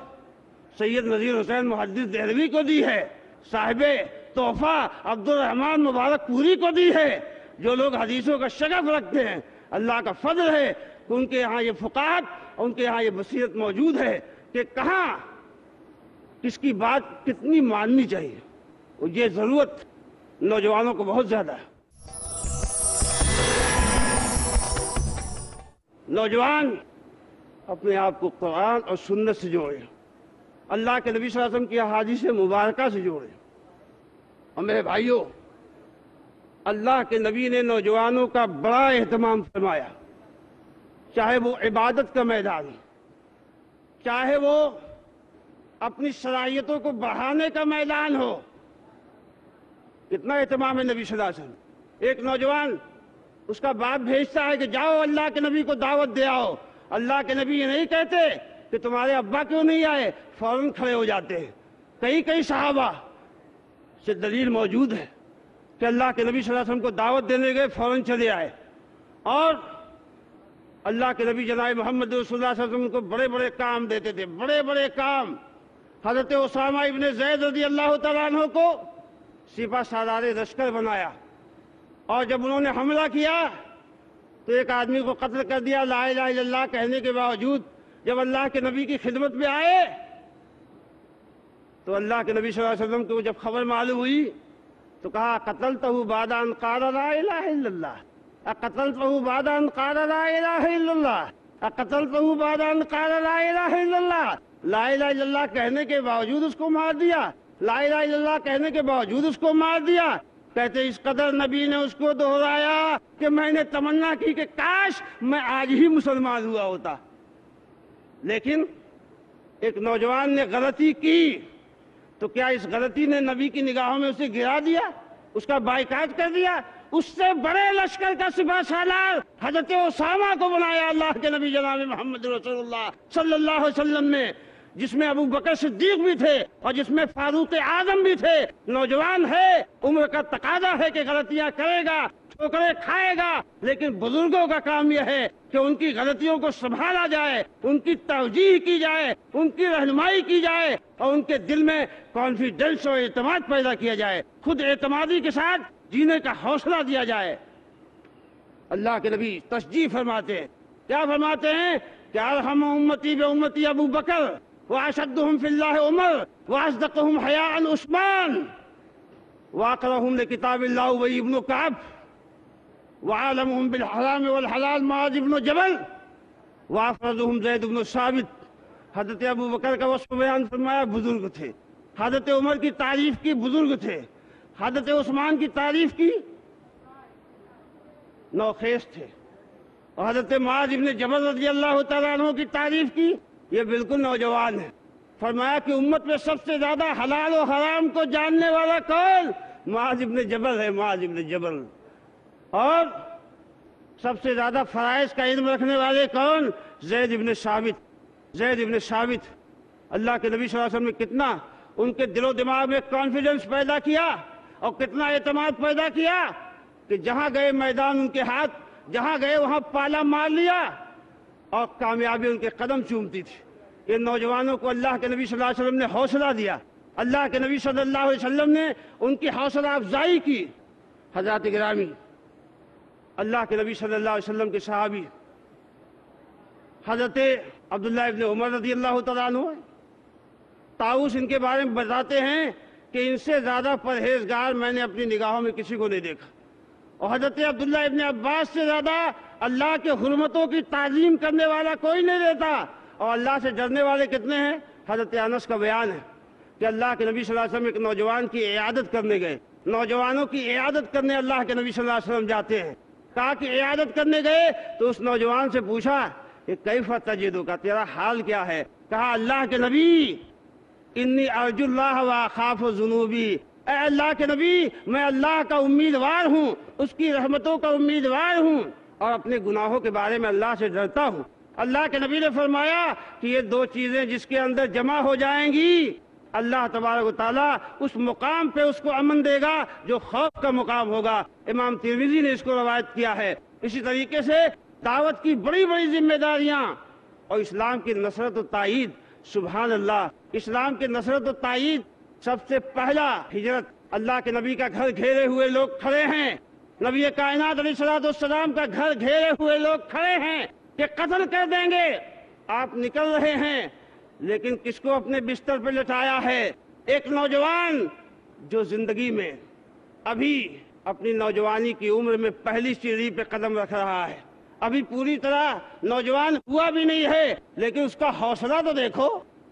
سید نذیر حسین محدث دہلوی کو دی ہے، صاحب تحفہ عبد الرحمن مبارک پوری کو دی ہے۔ جو لوگ حدیثوں کا شغف رکھتے ہیں، اللہ کا فضل ہے کہ ان کے ہاں یہ فقاہت، ان کے ہاں یہ بصیرت موجود ہے کہ کہاں کس کی بات کتنی ماننی چاہیے، اور یہ ضرورت نوجوانوں کو بہت زیادہ ہے۔ نوجوان اپنے آپ کو قرآن اور سنت سے جوڑے، اللہ کے نبی صلی اللہ علیہ وسلم کی احادیث مبارکہ سے جوڑے۔ اور میرے بھائیوں، اللہ کے نبی نے نوجوانوں کا بڑا اہتمام فرمایا، چاہے وہ عبادت کا میدان ہو، چاہے وہ اپنی صلاحیتوں کو بڑھانے کا میدان ہو۔ کتنا اہتمام ہے نبی صلی اللہ علیہ وسلم۔ ایک نوجوان اس کا باپ بھیجتا ہے کہ جاؤ اللہ کے نبی کو دعوت دے آؤ، اللہ کے نبی یہ نہیں کہتے کہ تمہارے ابا کیوں نہیں آئے، فوراً کھڑے ہو جاتے ہیں۔ کئی صحابہ سے دلیل موجود ہے کہ اللہ کے نبی صلی اللہ علیہ وسلم کو دعوت دینے گئے، فوراً چلے آئے، اور اللہ کے نبی جناب محمد رسول اللہ صلی اللہ علیہ وسلم کو بڑے بڑے کام دیتے تھے، بڑے بڑے کام۔ حضرت اسامہ ابن زید رضی اللہ تعالیٰ عنہ کو سپہ سالار لشکر بنایا، اور جب انہوں نے حملہ کیا تو ایک آدمی کو قتل کر دیا لا الہ الا اللہ کہنے کے باوجود۔ جب اللہ کے نبی کی خدمت میں آئے تو اللہ کے نبی صلی اللہ علیہ وسلم کو جب خبر معلوم ہوئی تو کہا قتلتہ بعد ان قال لا الہ الا اللہ، اقتلتہ بعد ان قال لا الہ الا اللہ، اقتلتہ بعد ان قال لا الہ الا اللہ۔ لا الہ الا اللہ کہنے کے باوجود اس کو مار دیا، لا الہ الا اللہ کہنے کے باوجود اس کو مار دیا۔ کہتے اس قدر نبی نے اس کو دہرایا کہ میں نے تمنا کی کہ کاش میں آج ہی مسلمان ہوا ہوتا۔ لیکن ایک نوجوان نے غلطی کی تو کیا اس غلطی نے نبی کی نگاہوں میں اسے گرا دیا، اس کا بائیکاٹ کر دیا؟ اس سے بڑے لشکر کا سپہ سالار حضرت اسامہ کو بنایا اللہ کے نبی جناب محمد رسول اللہ صلی اللہ علیہ وسلم نے، جس میں ابو بکر صدیق بھی تھے اور جس میں فاروق اعظم بھی تھے۔ نوجوان ہے، عمر کا تقاضا ہے کہ غلطیاں کرے گا، ٹھوکریں کھائے گا، لیکن بزرگوں کا کام یہ ہے کہ ان کی غلطیوں کو سنبھالا جائے، ان کی توجیہ کی جائے، ان کی رہنمائی کی جائے، اور ان کے دل میں کانفیڈنس اور اعتماد پیدا کیا جائے، خود اعتمادی کے ساتھ جینے کا حوصلہ دیا جائے۔ اللہ کے نبی تشجیع فرماتے ہیں، کیا فرماتے ہیں کہ ارحم امتی بامتی ابو بکر واشدہم فی اللہ عمر واصدقہم حیاء عثمان۔ واقرہم لکتاب اللہ ابی بن کعب وعالمہم بالحرام والحلال معاذ بن جبل وافرضہم زید بن ثابت۔ حضرت ابو بکر کا وصف بیان فرمایا، بزرگ تھے۔ حضرت عمر کی تعریف کی، بزرگ تھے۔ حضرت عثمان کی تعریف کی، نوخیز تھے۔ اور حضرت معاذ بن جبل رضی اللہ تعالیٰ عنہ کی تعریف کی، یہ بالکل نوجوان ہے۔ فرمایا کہ امت میں سب سے زیادہ حلال و حرام کو جاننے والا کون؟ معاذ بن جبل ہے، معاذ بن جبل۔ اور سب سے زیادہ فرائض کا علم رکھنے والے کون؟ زید بن ثابت۔ زید بن ثابت اللہ کے نبی صلی اللہ علیہ وسلم نے کتنا ان کے دل و دماغ میں کانفیڈنس پیدا کیا اور کتنا اعتماد پیدا کیا کہ جہاں گئے میدان ان کے ہاتھ، جہاں گئے وہاں پالا مار لیا اور کامیابی ان کے قدم چومتی تھی۔ ان نوجوانوں کو اللہ کے نبی صلی اللہ علیہ وسلم نے حوصلہ دیا، اللہ کے نبی صلی اللہ علیہ وسلم نے ان کی حوصلہ افزائی کی۔ حضرات گرامی، اللہ کے نبی صلی اللہ علیہ وسلم کے صحابی حضرت عبداللہ ابن عمر رضی اللہ تعالیٰ عنہ، طاؤس ان کے بارے میں بتاتے ہیں کہ ان سے زیادہ پرہیزگار میں نے اپنی نگاہوں میں کسی کو نہیں دیکھا، اور حضرت عبداللہ ابن عباس سے زیادہ اللہ کے حرمتوں کی تعظیم کرنے والا کوئی نہیں رہتا۔ اور اللہ سے ڈرنے والے کتنے ہیں؟ حضرت انس کا بیان ہے کہ اللہ کے نبی صلی اللہ علیہ وسلم ایک نوجوان کی عیادت کرنے گئے۔ نوجوانوں کی عیادت کرنے اللہ کے نبی صلی اللہ علیہ وسلم جاتے ہیں۔ کہا کہ عیادت کرنے گئے تو اس نوجوان سے پوچھا کہ کیف تجدک، تیرا حال کیا ہے؟ کہا اللہ کے نبی انی ارجو اللہ واخاف ذنوبی، اے اللہ کے نبی میں اللہ کا امیدوار ہوں، اس کی رحمتوں کا امیدوار ہوں، اور اپنے گناہوں کے بارے میں اللہ سے ڈرتا ہوں۔ اللہ کے نبی نے فرمایا کہ یہ دو چیزیں جس کے اندر جمع ہو جائیں گی، اللہ تبارک و تعالیٰ اس مقام پہ اس کو امن دے گا جو خوف کا مقام ہوگا۔ امام ترمذی نے اس کو روایت کیا ہے۔ اسی طریقے سے دعوت کی بڑی بڑی ذمہ داریاں اور اسلام کی نصرت و تائید، سبحان اللہ، اسلام کی نصرت و تائید، سب سے پہلا ہجرت، اللہ کے نبی کا گھر گھیرے ہوئے لوگ کھڑے ہیں، نبی کائنات علیہ السلام کا گھر گھیرے ہوئے لوگ کھڑے ہیں کہ قتل کر دیں گے، آپ نکل رہے ہیں، لیکن کس کو اپنے بستر پہ لٹایا ہے؟ ایک نوجوان جو زندگی میں ابھی اپنی نوجوانی کی عمر میں پہلی سیڑھی پہ قدم رکھ رہا ہے، ابھی پوری طرح نوجوان ہوا بھی نہیں ہے، لیکن اس کا حوصلہ تو دیکھو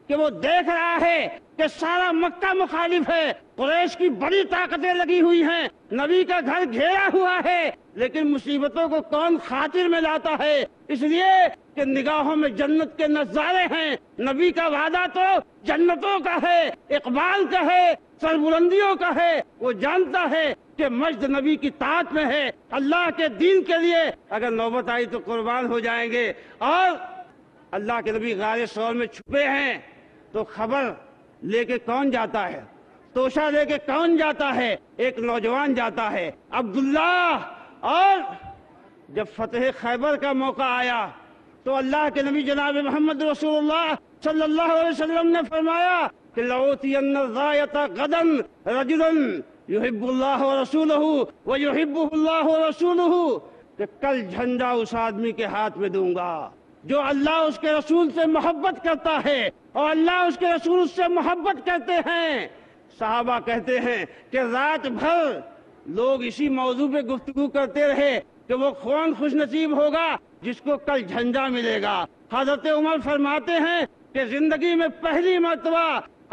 کہ وہ دیکھ رہا ہے کہ سارا مکہ مخالف ہے، قریش کی بڑی طاقتیں لگی ہوئی ہیں، نبی کا گھر گھیرا ہوا ہے، لیکن مصیبتوں کو کون خاطر میں لاتا ہے؟ اس لیے کہ نگاہوں میں جنت کے نظارے ہیں، نبی کا وعدہ تو جنتوں کا ہے، اقبال کا ہے، سربلندیوں کا ہے، وہ جانتا ہے کہ مجد نبی کی طاعت میں ہے، اللہ کے دین کے لیے اگر نوبت آئی تو قربان ہو جائیں گے۔ اور اللہ کے نبی غار ثور میں چھپے ہیں تو خبر لے کے کون جاتا ہے؟ توشہ لے کے کون جاتا ہے؟ ایک نوجوان جاتا ہے، عبداللہ۔ اور جب فتح خیبر کا موقع آیا تو اللہ کے نبی جناب محمد رسول اللہ صلی اللہ علیہ وسلم نے فرمایا کہ لَأُوتِيَنَّ الرَّايَةَ غَدًا رَجُلًا يُحِبُّ اللَّهَ وَرَسُولُهُ وَيُحِبُّهُ اللَّهُ وَرَسُولُهُ، کہ کل جھنڈا اس آدمی کے ہاتھ میں دوں گا جو اللہ اس کے رسول سے محبت کرتا ہے اور اللہ اس کے رسول سے محبت کرتے ہیں۔ صحابہ کہتے ہیں کہ رات بھر لوگ اسی موضوع پہ گفتگو کرتے رہے کہ وہ کون خوش نصیب ہوگا جس کو کل جھنڈا ملے گا۔ حضرت عمر فرماتے ہیں کہ زندگی میں پہلی مرتبہ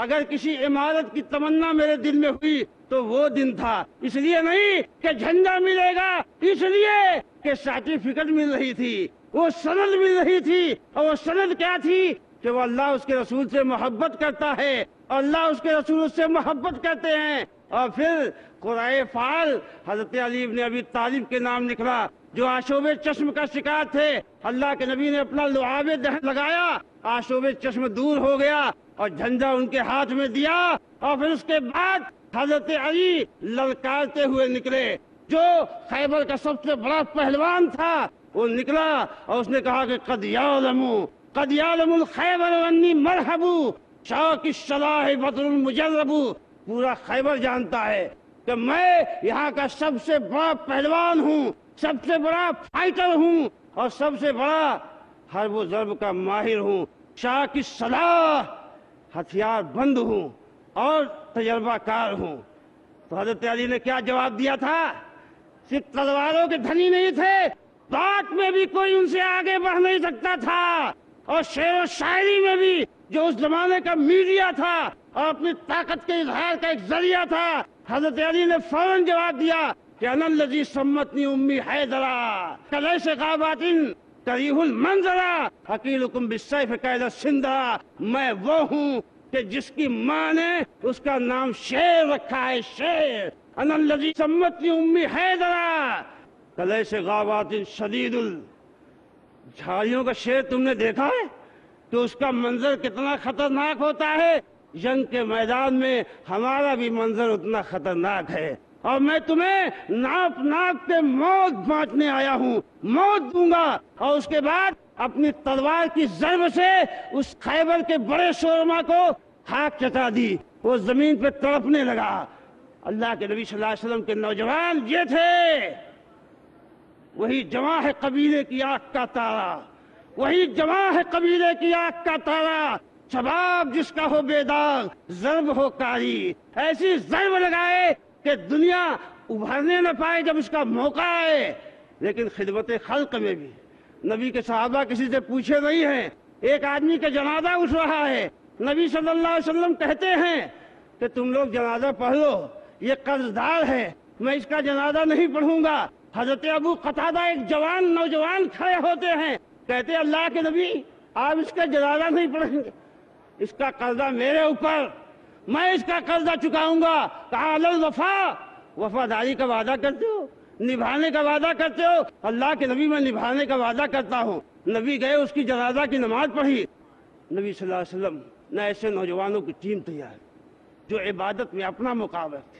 اگر کسی عمارت کی تمنا میرے دل میں ہوئی تو وہ دن تھا، اس لیے نہیں کہ جھنڈا ملے گا، اس لیے کہ سرٹیفکیٹ مل رہی تھی، وہ سند مل رہی تھی، اور وہ سند کیا تھی کہ وہ اللہ اس کے رسول سے محبت کرتا ہے اور اللہ اس کے رسول سے محبت کرتے ہیں۔ اور پھر قرائے فعال حضرت علی بن ابی طالب کے نام نکلا جو آشوب چشم کا شکار تھے، اللہ کے نبی نے اپنا لعاب دہن لگایا، آشوب چشم دور ہو گیا اور جھنڈا ان کے ہاتھ میں دیا، اور پھر اس کے بعد حضرت علی للکارتے ہوئے نکلے، جو خیبر کا سب سے بڑا پہلوان تھا وہ نکلا اور اس نے کہا کہ قد یعلم الخیبر انی مرحب شاک الصلاح بدر المجرب، پورا خیبر جانتا ہے کہ میں یہاں کا سب سے بڑا پہلوان ہوں، سب سے بڑا فائٹر ہوں اور سب سے بڑا حرب و ضرب کا ماہر ہوں، شاک الصلاح ہتھیار بند ہوں اور تجربہ کار ہوں۔ تو حضرت علی نے کیا جواب دیا تھا؟ صرف تلواروں کے دھنی نہیں تھے، بات میں بھی کوئی ان سے آگے بڑھ نہیں سکتا تھا، اور شعر و شاعری میں بھی جو اس زمانے کا میڈیا تھا اور اپنی طاقت کے اظہار کا ایک ذریعہ تھا، حضرت علی نے فوراً جواب دیا کہ انا الذی سمتنی امی حیدرا کلیس غابات کریہ المنظرا حقیلکم بالسیف قید السندرا، میں وہ ہوں کہ جس کی ماں نے اس کا نام شیر رکھا ہے، شیر۔ انا الذی سمتنی امی حیدرا کلیس غابات شدید جھاڑیوں کا شیر تم نے دیکھا ہے کہ اس کا منظر کتنا خطرناک ہوتا ہے؟ جنگ کے میدان میں ہمارا بھی منظر اتنا خطرناک ہے، اور میں تمہیں ناپ ناپ کے موت بانٹنے آیا ہوں، موت دوں گا، اور اس کے بعد اپنی تلوار کی ضرب سے اس خیبر کے بڑے شورما کو خاک چٹا دی، وہ زمین پہ تڑپنے لگا۔ اللہ کے نبی صلی اللہ علیہ وسلم کے نوجوان یہ تھے، وہی جواں ہے قبیلے کی آنکھ کا تارا، وہی جواں ہے قبیلے کی آنکھ کا تارا، شباب جس کا ہو بے داغ، ضرب ہو کاری، ایسی ضرب لگائے کہ دنیا ابھرنے نہ پائے جب اس کا موقع آئے۔ لیکن خدمت خلق میں بھی نبی کے صحابہ کسی سے پوچھے نہیں ہیں، ایک آدمی کا جنازہ اٹھ رہا ہے، نبی صلی اللہ علیہ وسلم کہتے ہیں کہ تم لوگ جنازہ پڑھ لو، یہ قرض دار ہے، میں اس کا جنازہ نہیں پڑھوں گا۔ حضرت ابو قتادہ ایک نوجوان کھڑے ہوتے ہیں، کہتے اللہ کے نبی آپ اس کا جنازہ نہیں پڑھیں گے، اس کا قرضہ میرے اوپر، میں اس کا قرضہ چکاؤں گا۔ کہا الوفا، وفاداری کا وعدہ کرتے ہو، نبھانے کا وعدہ کرتے ہو؟ اللہ کے نبی میں نبھانے کا وعدہ کرتا ہوں۔ نبی گئے، اس کی جنازہ کی نماز پڑھی۔ نبی صلی اللہ علیہ وسلم نے ایسے نوجوانوں کی ٹیم تیار جو عبادت میں اپنا مقام رکھتے،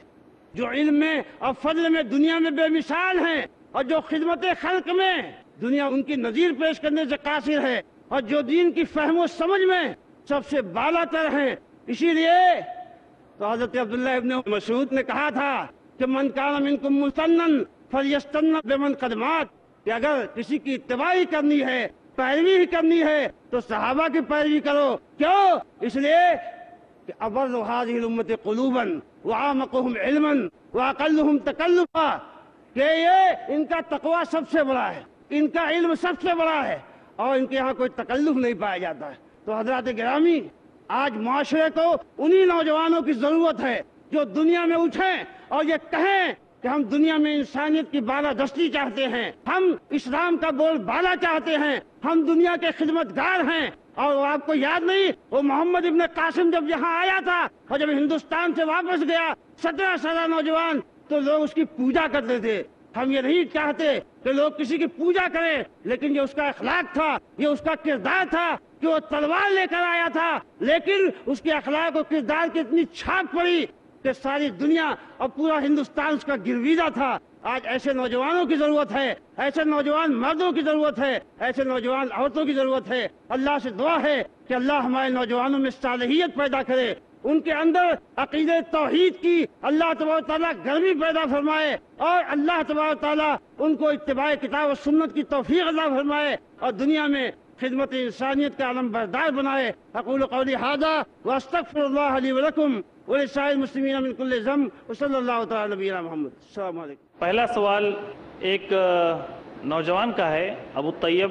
جو علم میں اور فضل میں دنیا میں بے مثال ہیں، اور جو خدمت خلق میں دنیا ان کی نظیر پیش کرنے سے قاصر ہے، اور جو دین کی فہم و سمجھ میں سب سے بالا تر ہیں۔ اسی لیے تو حضرت عبداللہ ابن مسعود نے کہا تھا کہ من کان منکم مستنن فلیستن بمن قد مات، کہ اگر کسی کی اتباعی کرنی ہے، پیروی ہی کرنی ہے، تو صحابہ کی پیروی کرو۔ کیوں؟ اس لیے کہ ابر هذه الامه قلوبا وعامقهم علما واقلهم تکلفا، کہ یہ ان کا تقوی سب سے بڑا ہے، ان کا علم سب سے بڑا ہے، اور ان کے ہاں کوئی تکلف نہیں پایا جاتا ہے۔ تو حضرات گرامی، آج معاشرے کو انہی نوجوانوں کی ضرورت ہے جو دنیا میں اٹھیں اور یہ کہیں کہ ہم دنیا میں انسانیت کی بالادستی چاہتے ہیں، ہم اسلام کا بول بالا چاہتے ہیں، ہم دنیا کے خدمتگار ہیں۔ اور آپ کو یاد نہیں، وہ محمد ابن قاسم جب یہاں آیا تھا اور جب ہندوستان سے واپس گیا، 17 سالہ نوجوان، تو لوگ اس کی پوجا کرتے تھے۔ ہم یہ نہیں چاہتے کہ لوگ کسی کی پوجا کریں، لیکن یہ اس کا اخلاق تھا، یہ اس کا کردار تھا کہ وہ تلوار لے کر آیا تھا، لیکن اس کے اخلاق و کردار کی اتنی چھاپ پڑی کہ ساری دنیا اور پورا ہندوستان اس کا گرویدہ تھا۔ آج ایسے نوجوانوں کی ضرورت ہے، ایسے نوجوان مردوں کی ضرورت ہے، ایسے نوجوان عورتوں کی ضرورت ہے۔ اللہ سے دعا ہے کہ اللہ ہمارے نوجوانوں میں صالحیت پیدا کرے، ان کے اندر عقیدہ توحید کی اللہ تبارک تعالیٰ گرمی پیدا فرمائے، اور اللہ تبارک تعالیٰ ان کو اتباع کتاب و سنت کی توفیق عطا فرمائے، اور دنیا میں خدمت انسانیت کا علم بردار بنائے۔ اقول قولی ھذا واستغفر اللہ لی ولکم ولسائر المسلمین من کل ذنب وصلی اللہ تعالی نبینا محمد۔ السلام علیکم۔ پہلا سوال ایک نوجوان کا ہے، ابو طیب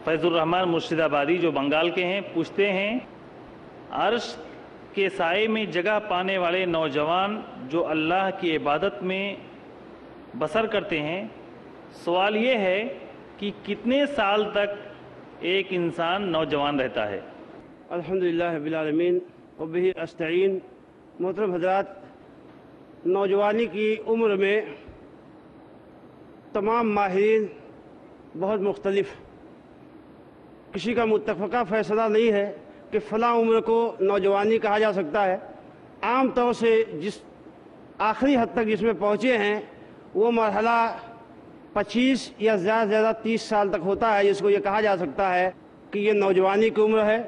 فیض الرحمان مرشد آبادی جو بنگال کے ہیں، پوچھتے ہیں عرش کے سائے میں جگہ پانے والے نوجوان جو اللہ کی عبادت میں بسر کرتے ہیں، سوال یہ ہے کہ کتنے سال تک ایک انسان نوجوان رہتا ہے؟ الحمدللہ رب العالمین وبہ استعین۔ محترم حضرات، نوجوانی کی عمر میں تمام ماہرین بہت مختلف، کسی کا متفقہ فیصلہ نہیں ہے کہ فلاں عمر کو نوجوانی کہا جا سکتا ہے۔ عام طور سے جس آخری حد تک جس میں پہنچے ہیں وہ مرحلہ 25 یا زیادہ سے زیادہ 30 سال تک ہوتا ہے، جس کو یہ کہا جا سکتا ہے کہ یہ نوجوانی کی عمر ہے۔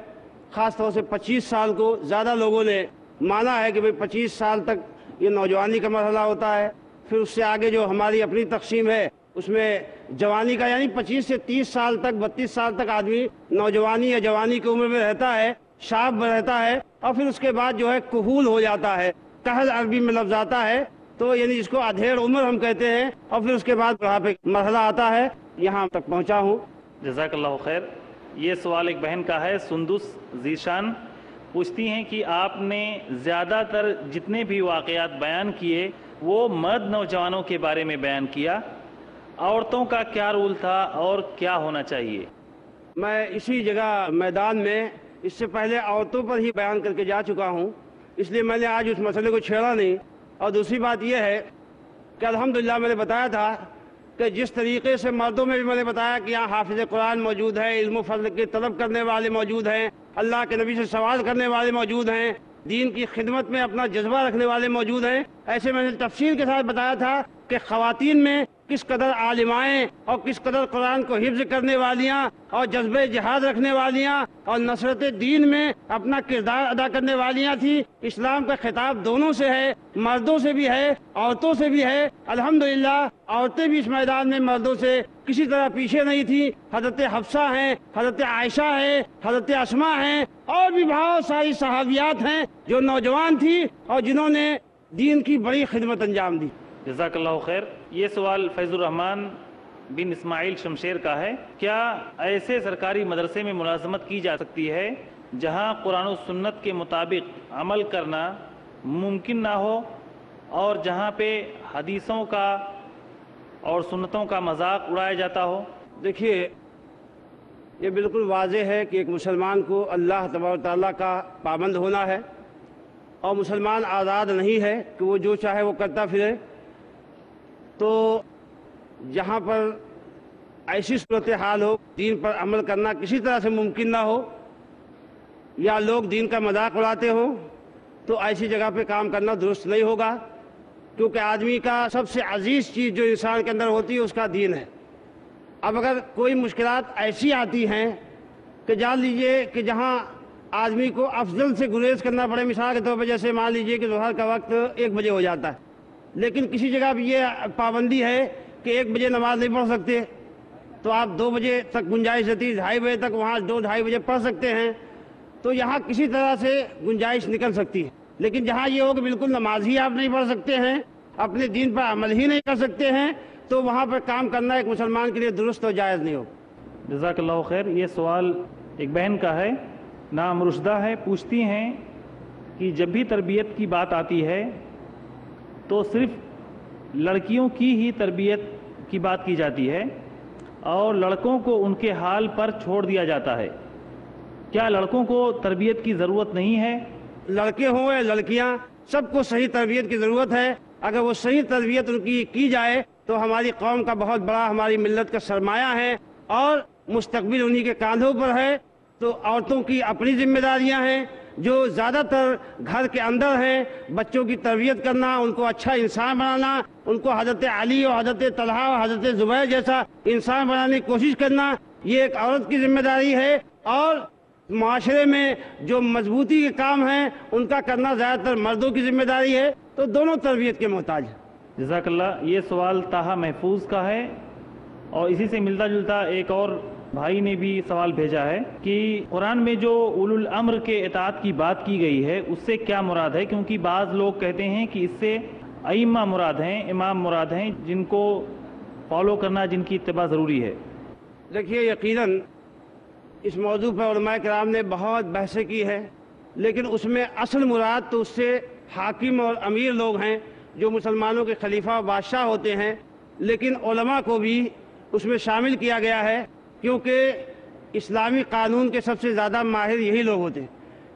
خاص طور سے 25 سال کو زیادہ لوگوں نے مانا ہے کہ 25 سال تک یہ نوجوانی کا مرحلہ ہوتا ہے۔ پھر اس سے آگے جو ہماری اپنی تقسیم ہے اس میں جوانی کا، یعنی 25 سے 30 سال تک، 32 سال تک آدمی نوجوانی یا جوانی کی عمر میں رہتا ہے، شاب رہتا ہے، اور پھر اس کے بعد جو ہے کہول ہو جاتا ہے۔ کہل عربی میں لفظ آتا ہے، تو یعنی جس کو ادھیڑ عمر ہم کہتے ہیں، اور پھر اس کے بعد بڑھاپے مرحلہ آتا ہے۔ یہاں تک پہنچا ہوں۔ جزاک اللہ خیر۔ یہ سوال ایک بہن کا ہے، سندس ذیشان، پوچھتی ہیں کہ آپ نے زیادہ تر جتنے بھی واقعات بیان کیے وہ مرد نوجوانوں کے بارے میں بیان کیا، عورتوں کا کیا رول تھا اور کیا ہونا چاہیے؟ میں اسی جگہ میدان میں اس سے پہلے عورتوں پر ہی بیان کر کے جا چکا ہوں، اس لیے میں نے آج اس مسئلے کو چھیڑا نہیں۔ اور دوسری بات یہ ہے کہ الحمدللہ میں نے بتایا تھا کہ جس طریقے سے مردوں میں بھی میں نے بتایا کہ یہاں حافظ قرآن موجود ہے، علم و فضل کی طلب کرنے والے موجود ہیں، اللہ کے نبی سے سوال کرنے والے موجود ہیں، دین کی خدمت میں اپنا جذبہ رکھنے والے موجود ہیں، ایسے میں نے تفصیل کے ساتھ بتایا تھا کہ خواتین میں کس قدر عالمائیں اور کس قدر قرآن کو حفظ کرنے والیاں اور جذبہ جہاد رکھنے والیاں اور نصرت دین میں اپنا کردار ادا کرنے والیاں تھیں۔ اسلام کا خطاب دونوں سے ہے، مردوں سے بھی ہے، عورتوں سے بھی ہے۔ الحمدللہ عورتیں بھی اس میدان میں مردوں سے کسی طرح پیچھے نہیں تھیں۔ حضرت حفصہ ہیں، حضرت عائشہ ہیں، حضرت اسماء ہیں، اور بھی بہت ساری صحابیات ہیں جو نوجوان تھیں اور جنہوں نے دین کی بڑی خدمت انجام دی۔ جزاک اللہ خیر۔ یہ سوال فیض الرحمان بن اسماعیل شمشیر کا ہے، کیا ایسے سرکاری مدرسے میں ملازمت کی جا سکتی ہے جہاں قرآن و سنت کے مطابق عمل کرنا ممکن نہ ہو اور جہاں پہ حدیثوں کا اور سنتوں کا مذاق اڑایا جاتا ہو؟ دیکھیے، یہ بالکل واضح ہے کہ ایک مسلمان کو اللہ تبارک و تعالیٰ کا پابند ہونا ہے، اور مسلمان آزاد نہیں ہے کہ وہ جو چاہے وہ کرتا پھرے۔ تو جہاں پر ایسی صورتحال ہو دین پر عمل کرنا کسی طرح سے ممکن نہ ہو، یا لوگ دین کا مذاق اڑاتے ہوں، تو ایسی جگہ پہ کام کرنا درست نہیں ہوگا، کیونکہ آدمی کا سب سے عزیز چیز جو انسان کے اندر ہوتی ہے اس کا دین ہے۔ اب اگر کوئی مشکلات ایسی آتی ہیں کہ جان لیجئے کہ جہاں آدمی کو افضل سے گریز کرنا پڑے، مثال کے طور پہ جیسے مان لیجئے کہ ظہر کا وقت 1 بجے ہو جاتا ہے، لیکن کسی جگہ بھی یہ پابندی ہے کہ 1 بجے نماز نہیں پڑھ سکتے، تو آپ 2 بجے تک گنجائش رہتی، 2:30 بجے تک وہاں 2-2:30 بجے پڑھ سکتے ہیں، تو یہاں کسی طرح سے گنجائش نکل سکتی ہے۔ لیکن جہاں یہ ہو کہ بالکل نماز ہی آپ نہیں پڑھ سکتے ہیں، اپنے دین پر عمل ہی نہیں کر سکتے ہیں، تو وہاں پر کام کرنا ایک مسلمان کے لیے درست اور جائز نہیں ہو۔ جزاک اللہ خیر۔ یہ سوال ایک بہن کا ہے، نام رشدہ ہے، پوچھتی ہیں کہ جب بھی تربیت کی بات آتی ہے تو صرف لڑکیوں کی ہی تربیت کی بات کی جاتی ہے اور لڑکوں کو ان کے حال پر چھوڑ دیا جاتا ہے، کیا لڑکوں کو تربیت کی ضرورت نہیں ہے؟ لڑکے ہوں یا لڑکیاں، سب کو صحیح تربیت کی ضرورت ہے۔ اگر وہ صحیح تربیت ان کی جائے تو ہماری قوم کا بہت بڑا، ہماری ملت کا سرمایہ ہے، اور مستقبل انہی کے کاندھوں پر ہے۔ تو عورتوں کی اپنی ذمہ داریاں ہیں جو زیادہ تر گھر کے اندر ہیں، بچوں کی تربیت کرنا، ان کو اچھا انسان بنانا، ان کو حضرت علی اور حضرت طلحہ اور حضرت زبیر جیسا انسان بنانے کی کوشش کرنا، یہ ایک عورت کی ذمہ داری ہے۔ اور معاشرے میں جو مضبوطی کے کام ہیں ان کا کرنا زیادہ تر مردوں کی ذمہ داری ہے، تو دونوں تربیت کے محتاج ہیں۔ جزاک اللہ۔ یہ سوال طاہا محفوظ کا ہے، اور اسی سے ملتا جلتا ایک اور بھائی نے بھی سوال بھیجا ہے کہ قرآن میں جو اولو الامر کے اطاعت کی بات کی گئی ہے اس سے کیا مراد ہے، کیونکہ بعض لوگ کہتے ہیں کہ اس سے ائمہ مراد ہیں، امام مراد ہیں، جن کو فالو کرنا، جن کی اتباع ضروری ہے۔ دیکھیے، یقیناً اس موضوع پر علماء کرام نے بہت بحثیں کی ہے، لیکن اس میں اصل مراد تو اس سے حاکم اور امیر لوگ ہیں جو مسلمانوں کے خلیفہ و بادشاہ ہوتے ہیں، لیکن علماء کو بھی اس میں شامل کیا گیا ہے، کیونکہ اسلامی قانون کے سب سے زیادہ ماہر یہی لوگ ہوتے ہیں۔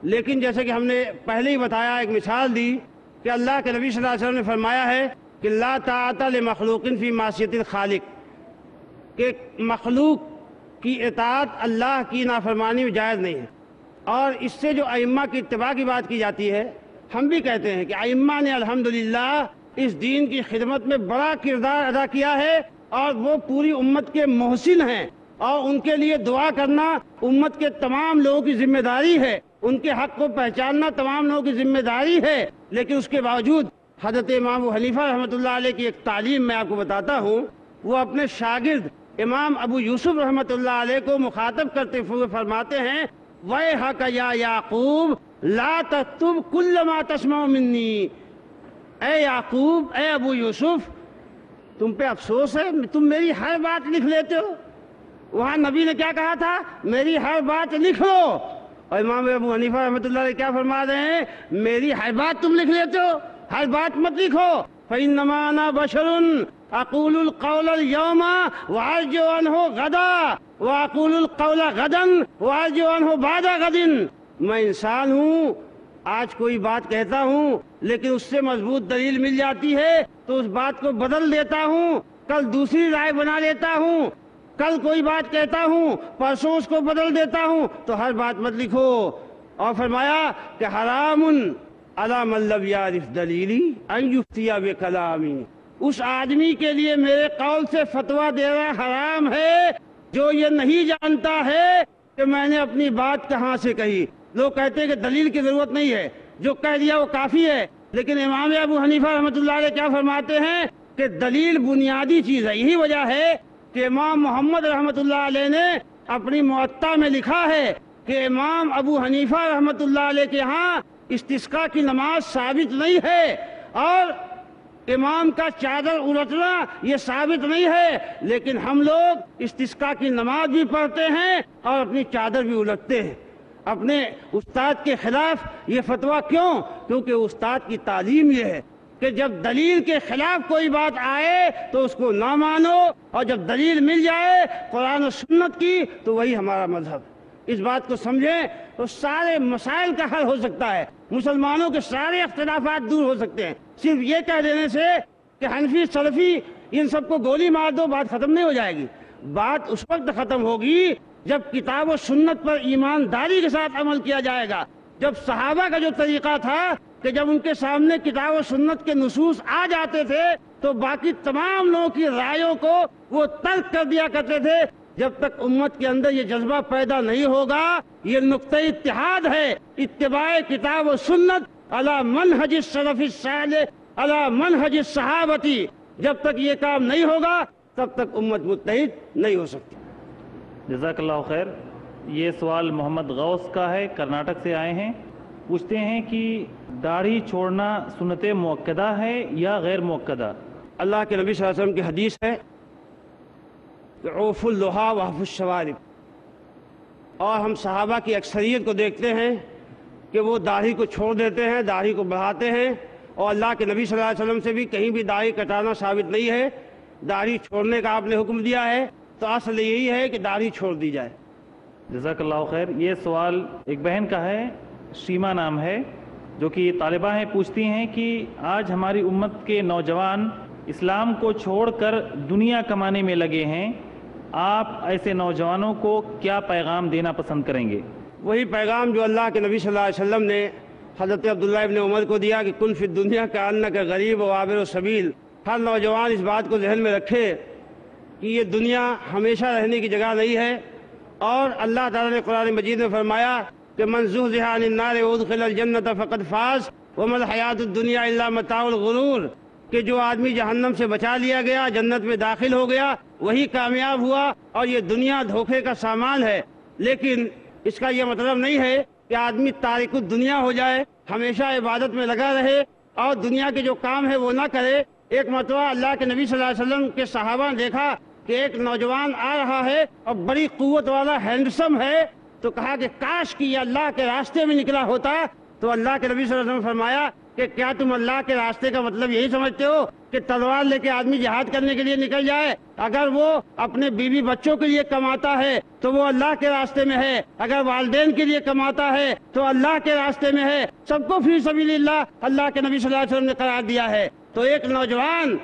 لیکن جیسے کہ ہم نے پہلے ہی بتایا، ایک مثال دی کہ اللہ کے نبی صلی اللہ علیہ وسلم نے فرمایا ہے کہ لا طاعۃ لمخلوق فی معصیۃ الخالق، کہ مخلوق کی اطاعت اللہ کی نافرمانی میں جائز نہیں ہے۔ اور اس سے جو ائمہ کی اتباع کی بات کی جاتی ہے، ہم بھی کہتے ہیں کہ ائمہ نے الحمدللہ اس دین کی خدمت میں بڑا کردار ادا کیا ہے، اور وہ پوری امت کے محسن ہیں، اور ان کے لیے دعا کرنا امت کے تمام لوگوں کی ذمہ داری ہے، ان کے حق کو پہچاننا تمام لوگوں کی ذمہ داری ہے۔ لیکن اس کے باوجود حضرت امام ابو حنیفہ رحمۃ اللہ علیہ کی ایک تعلیم میں آپ کو بتاتا ہوں، وہ اپنے شاگرد امام ابو یوسف رحمۃ اللہ علیہ کو مخاطب کرتے ہوئے فرماتے ہیں، وَيْحَكَ يَا يَعْقُوبُ لَا تَكْتُبْ كُلَّ مَا تَسْمَعُ مِنِّي، اے یعقوب، اے ابو یوسف، تم پہ افسوس ہے، تم میری ہر بات لکھ لیتے ہو۔ وہاں نبی نے کیا کہا تھا؟ میری ہر بات لکھ لو۔ اور امام ابو حنیفہ رحمۃ اللہ علیہ کیا فرما رہے ہیں؟ میری ہر بات تم لکھ لیتے ہو، ہر بات مت لکھو۔ فَإِنَّمَا أَنَا بَشَرٌ أَقُولُ الْقَوْلَ الْيَوْمَ وَأَرْجِعُ عَنْهُ غَدًا وَأَقُولُ الْقَوْلَ غَدًا وَأَرْجِعُ عَنْهُ بَعْدَ غَدٍ۔ میں انسان ہوں، آج کوئی بات کہتا ہوں لیکن اس سے مضبوط دلیل مل جاتی ہے تو اس بات کو بدل دیتا ہوں، کل دوسری رائے بنا لیتا ہوں، کل کوئی بات کہتا ہوں پرسوں اس کو بدل دیتا ہوں، تو ہر بات مت لکھو۔ اور فرمایا کہ حرام علی من لم یعرف دلیلی ان یفتی بکلامی، اس آدمی کے لیے میرے قول سے فتویٰ دینا حرام ہے جو یہ نہیں جانتا ہے کہ میں نے اپنی بات کہاں سے کہی۔ لوگ کہتے ہیں کہ دلیل کی ضرورت نہیں ہے، جو کہہ دیا وہ کافی ہے، لیکن امام ابو حنیفہ رحمۃ اللہ علیہ کیا فرماتے ہیں کہ دلیل بنیادی چیز ہے۔ یہی وجہ ہے کہ امام محمد رحمۃ اللہ علیہ نے اپنی موطا میں لکھا ہے کہ امام ابو حنیفہ رحمۃ اللہ علیہ کے ہاں استسقاء کی نماز ثابت نہیں ہے، اور امام کا چادر الٹنا یہ ثابت نہیں ہے، لیکن ہم لوگ استسقاء کی نماز بھی پڑھتے ہیں اور اپنی چادر بھی الٹتے ہیں اپنے استاد کے خلاف۔ یہ فتویٰ کیوں؟ کیونکہ استاد کی تعلیم یہ ہے کہ جب دلیل کے خلاف کوئی بات آئے تو اس کو نہ مانو، اور جب دلیل مل جائے قرآن و سنت کی تو وہی ہمارا مذہب۔ اس بات کو سمجھیں تو سارے مسائل کا حل ہو سکتا ہے، مسلمانوں کے سارے اختلافات دور ہو سکتے ہیں۔ صرف یہ کہہ دینے سے کہ حنفی سلفی ان سب کو گولی مار دو بات ختم نہیں ہو جائے گی۔ بات اس وقت ختم ہوگی جب کتاب و سنت پر ایمانداری کے ساتھ عمل کیا جائے گا۔ جب صحابہ کا جو طریقہ تھا کہ جب ان کے سامنے کتاب و سنت کے نصوص آ جاتے تھے تو باقی تمام لوگوں کی رائیوں کو وہ ترک کر دیا کرتے تھے۔ جب تک امت کے اندر یہ جذبہ پیدا نہیں ہوگا، یہ نقطہ اتحاد ہے، اتباع کتاب و سنت علی منہج السلف الصالح علی منہج الصحابتی، جب تک یہ کام نہیں ہوگا تب تک امت متحد نہیں ہو سکتی۔ جزاک اللہ خیر۔ یہ سوال محمد غوث کا ہے، کرناٹک سے آئے ہیں، پوچھتے ہیں کہ داڑھی چھوڑنا سنت مؤکدہ ہے یا غیر مؤکدہ؟ اللہ کے نبی صلی اللہ علیہ وسلم کی حدیث ہے کہ عوف اللحیٰ وحف الشوارب، اور ہم صحابہ کی اکثریت کو دیکھتے ہیں کہ وہ داڑھی کو چھوڑ دیتے ہیں، داڑھی کو بڑھاتے ہیں، اور اللہ کے نبی صلی اللہ علیہ وسلم سے بھی کہیں بھی داڑھی کٹانا ثابت نہیں ہے، داڑھی چھوڑنے کا آپ نے حکم دیا ہے، تو اصل یہی ہے کہ داڑھی چھوڑ دی جائے۔ جزاک اللہ خیر۔ یہ سوال ایک بہن کا ہے، شیما نام ہے، جو کہ طالبہ ہیں، پوچھتی ہیں کہ آج ہماری امت کے نوجوان اسلام کو چھوڑ کر دنیا کمانے میں لگے ہیں، آپ ایسے نوجوانوں کو کیا پیغام دینا پسند کریں گے؟ وہی پیغام جو اللہ کے نبی صلی اللہ علیہ وسلم نے حضرت عبداللہ ابن عمر کو دیا کہ کن فی الدنیا کأنک غریب و عابر السبیل۔ ہر نوجوان اس بات کو ذہن میں رکھے کہ یہ دنیا ہمیشہ رہنے کی جگہ نہیں ہے، اور اللہ تعالیٰ نے قرآن مجید میں فرمایا کہ من زحزح عن النار وادخل الجنۃ فقد فاز وما الحیاۃ الدنیا الا متاع الغرور، کہ جو آدمی جہنم سے بچا لیا گیا، جنت میں داخل ہو گیا، وہی کامیاب ہوا، اور یہ دنیا دھوکے کا سامان ہے۔ لیکن اس کا یہ مطلب نہیں ہے کہ آدمی تارک الدنیا ہو جائے، ہمیشہ عبادت میں لگا رہے اور دنیا کے جو کام ہے وہ نہ کرے۔ ایک مرتبہ اللہ کے نبی صلی اللہ علیہ وسلم کے صحابہ نے دیکھا کہ ایک نوجوان آ رہا ہے اور بڑی قوت والا ہینڈسم ہے، تو کہا کہ کاش کہ یہ اللہ کے راستے میں نکلا ہوتا۔ تو اللہ کے نبی صلی اللہ علیہ وسلم نے فرمایا کہ کیا تم اللہ کے راستے کا مطلب یہی سمجھتے ہو کہ تلوار لے کے آدمی جہاد کرنے کے لیے نکل جائے؟ اگر وہ اپنے بیوی بچوں کے لیے کماتا ہے تو وہ اللہ کے راستے میں ہے، اگر والدین کے لیے کماتا ہے تو اللہ کے راستے میں ہے، سب کو فی سبیل اللہ اللہ کے نبی صلی اللہ علیہ وسلم نے قرار دیا ہے۔ تو ایک نوجوان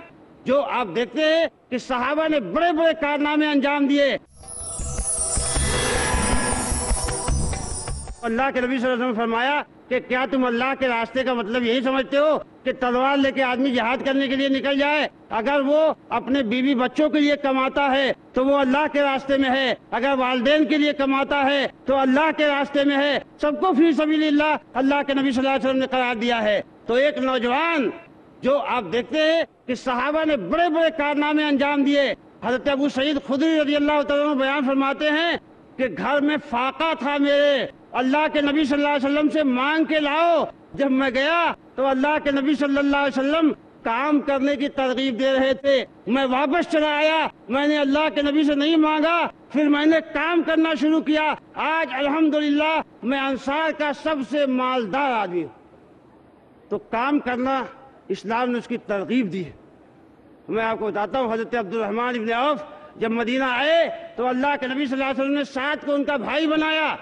جو آپ دیکھتے ہیں کہ صحابہ نے بڑے بڑے کارنامے انجام دیے، اللہ کے نبی صلی اللہ علیہ وسلم نے فرمایا کہ کیا تم اللہ کے راستے کا مطلب یہی سمجھتے ہو کہ تلوار لے کے آدمی جہاد کرنے کے لیے نکل جائے؟ اگر وہ اپنے بیوی بچوں کے لیے کماتا ہے تو وہ اللہ کے راستے میں ہے، اگر والدین کے لیے کماتا ہے تو اللہ کے راستے میں ہے، سب کو فی سبیل اللہ اللہ کے نبی صلی اللہ علیہ وسلم نے قرار دیا ہے۔ تو ایک نوجوان جو آپ دیکھتے ہیں کہ صحابہ نے بڑے بڑے کارنامے انجام دیے، حضرت ابو سعید خدری رضی اللہ تعالیٰ عنہ بیان فرماتے ہیں کہ گھر میں فاقہ تھا میرے، اللہ کے نبی صلی اللہ علیہ وسلم سے مانگ کے لاؤ، جب میں گیا تو اللہ کے نبی صلی اللہ علیہ وسلم کام کرنے کی ترغیب دے رہے تھے. میں واپس چلا آیا, میں نے اللہ کے نبی سے نہیں مانگا, پھر میں نے کام کرنا شروع کیا. آج الحمدللہ میں انصار کا سب سے مالدار آدمی ہوں. تو کام کرنا اسلام نے اس کی ترغیب دی ہے. میں آپ کو بتاتا ہوں, حضرت عبد الرحمن ابن عوف جب مدینہ آئے تو اللہ کے نبی صلی اللہ علیہ وسلم نے سعد کو ان کا بھائی بنایا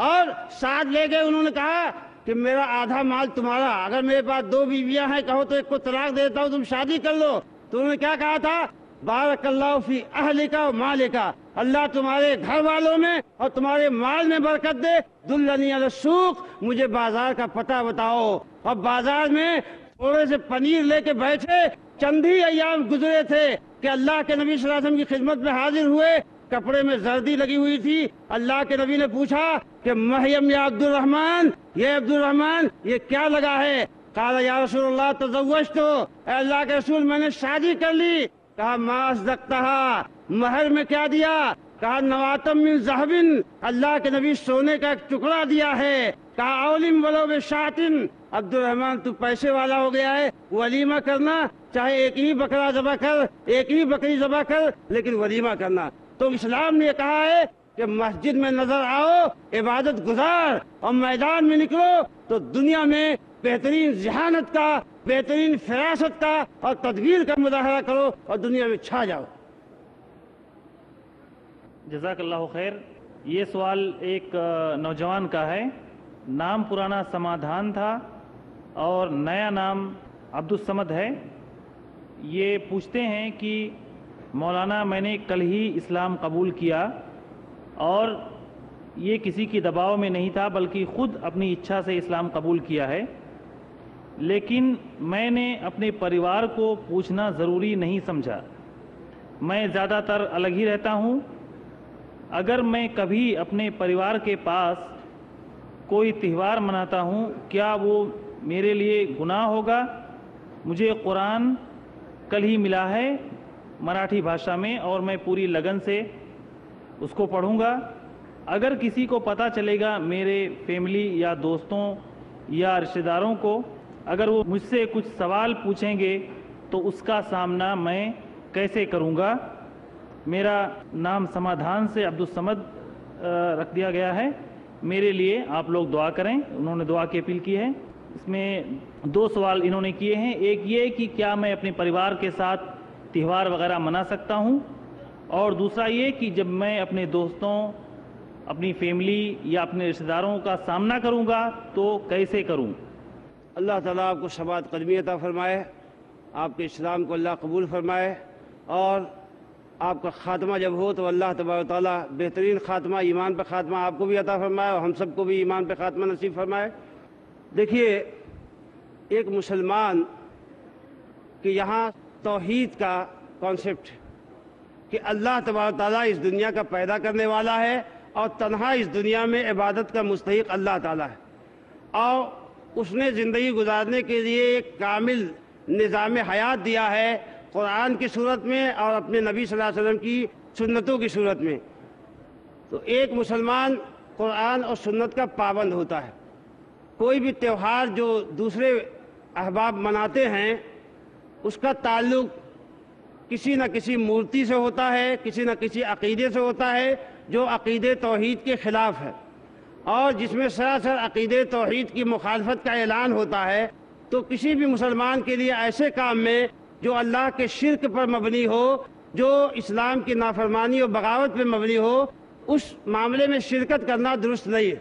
اور سعد لے گئے. انہوں نے کہا کہ میرا آدھا مال تمہارا, اگر میرے پاس 2 بیویاں ہیں کہو تو ایک کو طلاق دیتا ہوں, تم شادی کر لو. تو انہوں نے کیا کہا تھا؟ بارک اللہ فی اہلک و مالک, اللہ تمہارے گھر والوں میں اور تمہارے مال میں برکت دے. دلنی علی السوق, مجھے بازار کا پتہ بتاؤ. اور بازار میں تھوڑے سے پنیر لے کے بیٹھے, چند ہی ایام گزرے تھے کہ اللہ کے نبی صلی اللہ علیہ وسلم کی خدمت میں حاضر ہوئے. کپڑے میں زردی لگی ہوئی تھی. اللہ کے نبی نے پوچھا کہ مہیم یا عبد الرحمن, یہ عبد الرحمن یہ کیا لگا ہے؟ قال یا رسول اللہ تزوجتو, اے اللہ کے رسول میں نے شادی کر لی. کہا ما اصدقتہا, مہر میں کیا دیا؟ کہا نواتم من ذہب, اللہ کے نبی سونے کا ایک ٹکڑا دیا ہے. کہا اولم ولو بشاتن, عبد الرحمن تو پیسے والا ہو گیا ہے, ولیمہ کرنا, چاہے ایک ہی بکرا ذبح کر, ایک ہی بکری ذبح کر, لیکن ولیمہ کرنا. تو اسلام نے کہا ہے کہ مسجد میں نظر آؤ, عبادت گزار, اور میدان میں نکلو تو دنیا میں بہترین ذہانت کا, بہترین فراست کا اور تدبیر کا مظاہرہ کرو اور دنیا میں چھا جاؤ. جزاک اللہ خیر. یہ سوال ایک نوجوان کا ہے. نام پرانا سمادھان تھا اور نیا نام عبد الصمد ہے. یہ پوچھتے ہیں کہ مولانا میں نے کل ہی اسلام قبول کیا اور یہ کسی کی دباؤ میں نہیں تھا بلکہ خود اپنی اچھا سے اسلام قبول کیا ہے, لیکن میں نے اپنے پریوار کو پوچھنا ضروری نہیں سمجھا. میں زیادہ تر الگ ہی رہتا ہوں. اگر میں کبھی اپنے پریوار کے پاس کوئی تہوار مناتا ہوں, کیا وہ میرے لیے گناہ ہوگا؟ مجھے قرآن کل ہی ملا ہے مراٹھی بھاشا میں اور میں پوری لگن سے اس کو پڑھوں گا. اگر کسی کو پتہ چلے گا, میرے فیملی یا دوستوں یا رشتہ داروں کو, اگر وہ مجھ سے کچھ سوال پوچھیں گے تو اس کا سامنا میں کیسے کروں گا؟ میرا نام سمادھان سے عبد الصمد رکھ دیا گیا ہے. میرے لیے آپ لوگ دعا کریں. انہوں نے دعا کی اپیل کی ہے. اس میں 2 سوال انہوں نے کیے ہیں. ایک یہ کہ کیا میں اپنے پریوار کے ساتھ تہوار وغیرہ منا سکتا ہوں, اور دوسرا یہ کہ جب میں اپنے دوستوں, اپنی فیملی یا اپنے رشتہ داروں کا سامنا کروں گا تو کیسے کروں؟ اللہ تعالیٰ آپ کو ثبات قدمی عطا فرمائے, آپ کے اسلام کو اللہ قبول فرمائے, اور آپ کا خاتمہ جب ہو تو اللہ تبارک و تعالیٰ بہترین خاتمہ, ایمان پہ خاتمہ آپ کو بھی عطا فرمائے اور ہم سب کو بھی ایمان پہ خاتمہ نصیب فرمائے. دیکھیے, ایک مسلمان کہ یہاں توحید کا کانسیپٹ کہ اللہ تبارک و تعالیٰ اس دنیا کا پیدا کرنے والا ہے اور تنہا اس دنیا میں عبادت کا مستحق اللہ تعالیٰ ہے, اور اس نے زندگی گزارنے کے لیے ایک کامل نظام حیات دیا ہے قرآن کی صورت میں اور اپنے نبی صلی اللہ علیہ وسلم کی سنتوں کی صورت میں. تو ایک مسلمان قرآن اور سنت کا پابند ہوتا ہے. کوئی بھی تہوار جو دوسرے احباب مناتے ہیں اس کا تعلق کسی نہ کسی مورتی سے ہوتا ہے, کسی نہ کسی عقیدے سے ہوتا ہے جو عقیدے توحید کے خلاف ہے, اور جس میں سراسر عقیدے توحید کی مخالفت کا اعلان ہوتا ہے. تو کسی بھی مسلمان کے لیے ایسے کام میں جو اللہ کے شرک پر مبنی ہو, جو اسلام کی نافرمانی اور بغاوت پر مبنی ہو, اس معاملے میں شرکت کرنا درست نہیں ہے.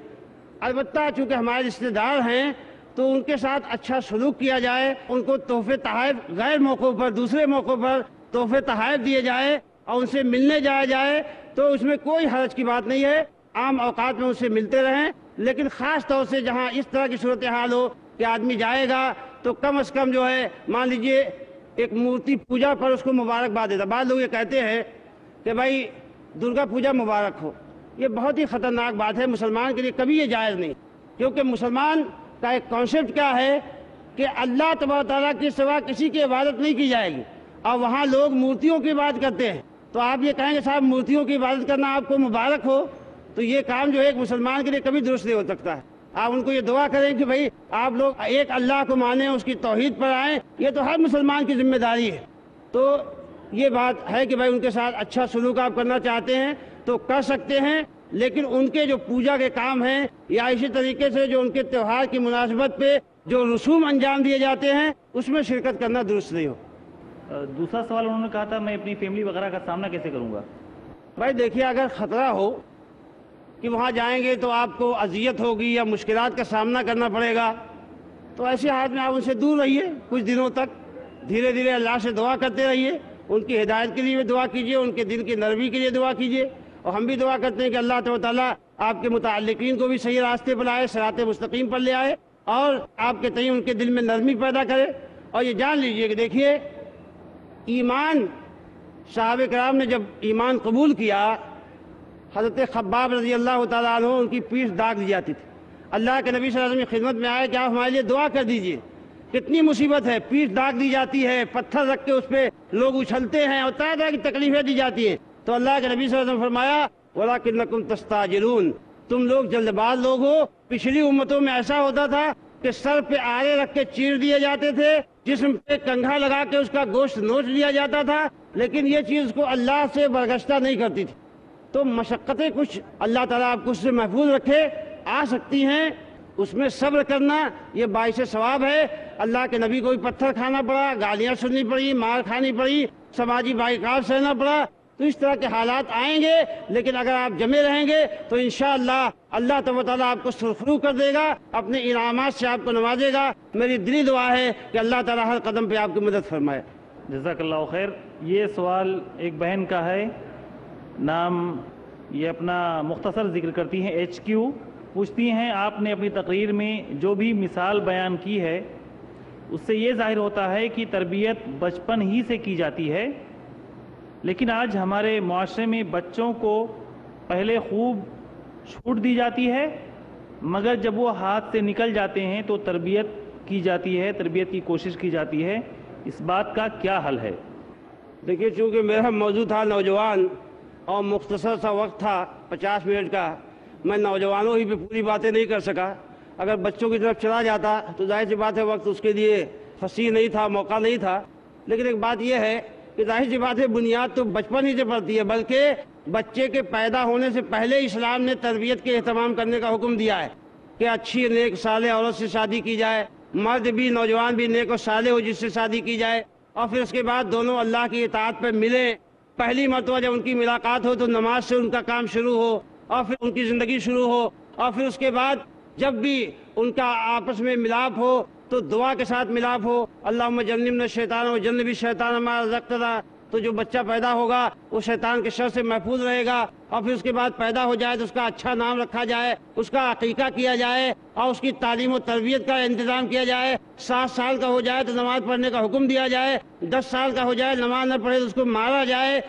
البتہ چونکہ ہمارے رشتہ دار ہیں تو ان کے ساتھ اچھا سلوک کیا جائے, ان کو تحفے تحائف غیر موقعوں پر, دوسرے موقعوں پر تحفے تحائف دیے جائے اور ان سے ملنے جایا جائے تو اس میں کوئی حرج کی بات نہیں ہے. عام اوقات میں ان سے ملتے رہیں, لیکن خاص طور سے جہاں اس طرح کی صورتحال ہو کہ آدمی جائے گا تو کم از کم جو ہے, مان لیجئے ایک مورتی پوجا پر اس کو مبارکباد دیتا. بعض لوگ یہ کہتے ہیں کہ بھائی درگا پوجا مبارک ہو. یہ بہت ہی خطرناک بات ہے, مسلمان کے لیے کبھی یہ جائز نہیں, کیونکہ مسلمان کا ایک کانسیپٹ کیا ہے کہ اللہ تبارک تعالیٰ کے سوا کسی کی عبادت نہیں کی جائے گی, اور وہاں لوگ مورتیوں کی بات کرتے ہیں. تو آپ یہ کہیں گے صاحب مورتیوں کی عبادت کرنا آپ کو مبارک ہو, تو یہ کام جو ہے ایک مسلمان کے لیے کبھی درست نہیں ہو سکتا ہے. آپ ان کو یہ دعا کریں کہ بھائی آپ لوگ ایک اللہ کو مانیں، اس کی توحید پر آئیں، یہ تو ہر مسلمان کی ذمہ داری ہے۔ تو یہ بات ہے کہ بھائی ان کے ساتھ اچھا سلوک آپ کرنا چاہتے ہیں تو کر سکتے ہیں، لیکن ان کے جو پوجا کے کام ہیں یا اسی طریقے سے جو ان کے تہوار کی مناسبت پہ جو رسوم انجام دیے جاتے ہیں اس میں شرکت کرنا درست نہیں ہو۔ دوسرا سوال انہوں نے کہا تھا میں اپنی فیملی وغیرہ کا سامنا کیسے کروں گا؟ بھائی دیکھیے، اگر خطرہ ہو کہ وہاں جائیں گے تو آپ کو اذیت ہوگی یا مشکلات کا سامنا کرنا پڑے گا، تو ایسے حالت میں آپ ان سے دور رہیے کچھ دنوں تک، دھیرے دھیرے اللہ سے دعا کرتے رہیے، ان کی ہدایت کے لیے بھی دعا کیجیے، ان کے دل کی نرمی کے لیے دعا کیجیے، اور ہم بھی دعا کرتے ہیں کہ اللہ تعالیٰ آپ کے متعلقین کو بھی صحیح راستے پر لائے، صراط مستقیم پر لے آئے، اور آپ کے تئیں ان کے دل میں نرمی پیدا کرے۔ اور یہ جان لیجئے کہ دیکھیے، ایمان، صحابہ کرام نے جب ایمان قبول کیا، حضرت خباب رضی اللہ تعالیٰ عنہ ان کی پیٹھ داغ دی جاتی تھی۔ اللہ کے نبی صلی اللہ علیہ وسلم کی خدمت میں آئے کہ آپ ہمارے لیے دعا کر دیجئے، کتنی مصیبت ہے، پیٹھ داغ دی جاتی ہے، پتھر رکھ کے اس پہ لوگ اچھلتے ہیں اور طرح طرح کی تکلیفیں دی جاتی ہیں، تو اللہ کے نبی صلی اللہ علیہ وسلم فرمایا وَلَكِنَّكُمْ تَسْتَعْجِلُونَ، تم لوگ جلد باز لوگ ہو۔ پچھلی امتوں میں ایسا ہوتا تھا کہ سر پہ آرے رکھ کے چیر دیے جاتے تھے، جسم پہ کنگھا لگا کے اس کا گوشت نوچ لیا جاتا تھا، لیکن یہ چیز کو اللہ سے برگشتہ نہیں کرتی تھی۔ تو مشقتیں کچھ اللہ تعالیٰ آپ کو اس سے محفوظ رکھے، آ سکتی ہیں، اس میں صبر کرنا یہ باعث ثواب ہے۔ اللہ کے نبی کو بھی پتھر کھانا پڑا، گالیاں سننی پڑی، مار کھانی پڑی، سماجی بائیکاٹ سہنا پڑا، تو اس طرح کے حالات آئیں گے، لیکن اگر آپ جمے رہیں گے تو انشاءاللہ اللہ تعالیٰ آپ کو سرخرو کر دے گا، اپنے انعامات سے آپ کو نوازے گا۔ میری دلی دعا ہے کہ اللہ تعالیٰ ہر قدم پہ آپ کی مدد فرمائے۔ جزاک اللہ خیر۔ یہ سوال ایک بہن کا ہے، نام یہ اپنا مختصر ذکر کرتی ہیں HQ، پوچھتی ہیں آپ نے اپنی تقریر میں جو بھی مثال بیان کی ہے اس سے یہ ظاہر ہوتا ہے کہ تربیت بچپن ہی سے کی جاتی ہے، لیکن آج ہمارے معاشرے میں بچوں کو پہلے خوب چھوٹ دی جاتی ہے، مگر جب وہ ہاتھ سے نکل جاتے ہیں تو تربیت کی جاتی ہے، تربیت کی کوشش کی جاتی ہے، اس بات کا کیا حل ہے؟ دیکھیے، چونکہ میرا موضوع تھا نوجوان اور مختصر سا وقت تھا 50 منٹ کا، میں نوجوانوں ہی پہ پوری باتیں نہیں کر سکا۔ اگر بچوں کی طرف چلا جاتا تو ظاہر سی بات ہے وقت اس کے لیے فصیح نہیں تھا، موقع نہیں تھا، لیکن ایک بات یہ ہے کہ ظاہر سی بات ہے بنیاد تو بچپن ہی سے پڑتی ہے، بلکہ بچے کے پیدا ہونے سے پہلے اسلام نے تربیت کے اہتمام کرنے کا حکم دیا ہے کہ اچھی نیک صالح عورت سے شادی کی جائے، مرد بھی نوجوان بھی نیک و صالح ہو جس سے شادی کی جائے، اور پھر اس کے بعد دونوں اللہ کی اطاعت پہ ملیں۔ پہلی مرتبہ جب ان کی ملاقات ہو تو نماز سے ان کا کام شروع ہو اور پھر ان کی زندگی شروع ہو، اور پھر اس کے بعد جب بھی ان کا آپس میں ملاپ ہو تو دعا کے ساتھ ملاپ ہو، اللہم جنبنا الشیطان وجنب الشیطان ما رزقتنا، تو جو بچہ پیدا ہوگا وہ شیطان کے شر سے محفوظ رہے گا، اور پھر اس کے بعد پیدا ہو جائے تو اس کا اچھا نام رکھا جائے، اس کا عقیقہ کیا جائے اور اس کی تعلیم و تربیت کا انتظام کیا جائے۔ 7 سال کا ہو جائے تو نماز پڑھنے کا حکم دیا جائے، 10 سال کا ہو جائے نماز نہ پڑھے تو اس کو مارا جائے۔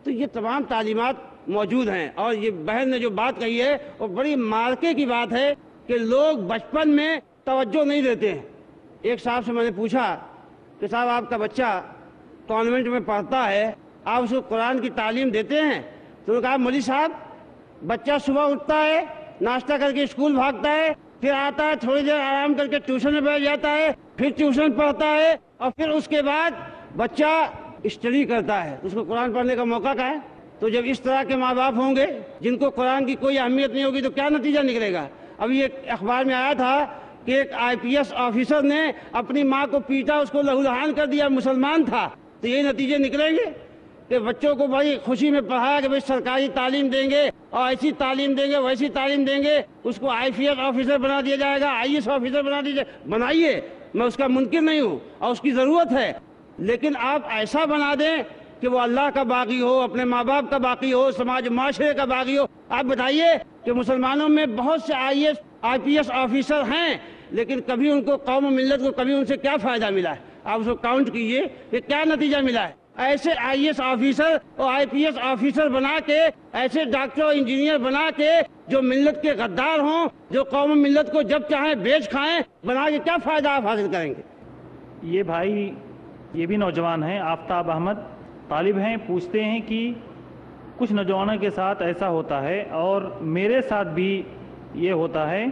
تو یہ تمام تعلیمات موجود ہیں، اور یہ بہن نے جو بات کہی ہے وہ بڑی مارکے کی بات ہے کہ لوگ بچپن میں توجہ نہیں دیتے ہیں۔ ایک صاحب سے میں نے پوچھا کہ صاحب آپ کا بچہ کانوینٹ میں پڑھتا ہے، آپ اس کو قرآن کی تعلیم دیتے ہیں؟ تو انہوں نے کہا مولوی صاحب بچہ صبح اٹھتا ہے، ناشتہ کر کے اسکول بھاگتا ہے، پھر آتا ہے تھوڑی دیر آرام کر کے ٹیوشن میں بیٹھ جاتا ہے، پھر ٹیوشن پڑھتا ہے، اور پھر اس کے بعد بچہ اسٹڈی کرتا ہے، اس کو قرآن پڑھنے کا موقع کہاں ہے؟ تو جب اس طرح کے ماں باپ ہوں گے جن کو قرآن کی کوئی اہمیت نہیں ہوگی تو کیا نتیجہ نکلے گا؟ ابھی ایک اخبار میں آیا تھا کہ ایک IPS آفیسر نے اپنی ماں کو پیٹا، اس کو لہو لہان کر دیا، مسلمان تھا۔ تو یہ نتیجے نکلیں گے کہ بچوں کو بڑی خوشی میں پڑھایا کہ بھائی سرکاری تعلیم دیں گے اور ایسی تعلیم دیں گے ویسی تعلیم دیں گے، اس کو IPS آفیسر بنا دیا جائے گا، IAS آفیسر بنا دیا جائے گا۔ بنائیے، میں اس کا منکر نہیں ہوں اور اس کی ضرورت ہے، لیکن آپ ایسا بنا دیں کہ وہ اللہ کا باغی ہو، اپنے ماں باپ کا باغی ہو، سماج معاشرے کا باغی ہو۔ آپ بتائیے کہ مسلمانوں میں بہت سے IPS آفیسر ہیں، لیکن کبھی ان کو قوم و ملت کو کبھی ان سے کیا فائدہ ملا ہے؟ آپ اس کو کاؤنٹ کیجئے کہ کیا نتیجہ ملا ہے۔ ایسے IAS آفیسر اور IPS آفیسر بنا کے، ایسے ڈاکٹر اور انجینئر بنا کے جو ملت کے غدار ہوں، جو قوم و ملت کو جب چاہیں بیچ کھائیں، بنا کے کیا فائدہ آپ حاصل کریں گے؟ یہ بھائی یہ بھی نوجوان ہیں، آفتاب احمد طالب ہیں، پوچھتے ہیں کہ کچھ نوجوانوں کے ساتھ ایسا ہوتا ہے اور میرے ساتھ بھی یہ ہوتا ہے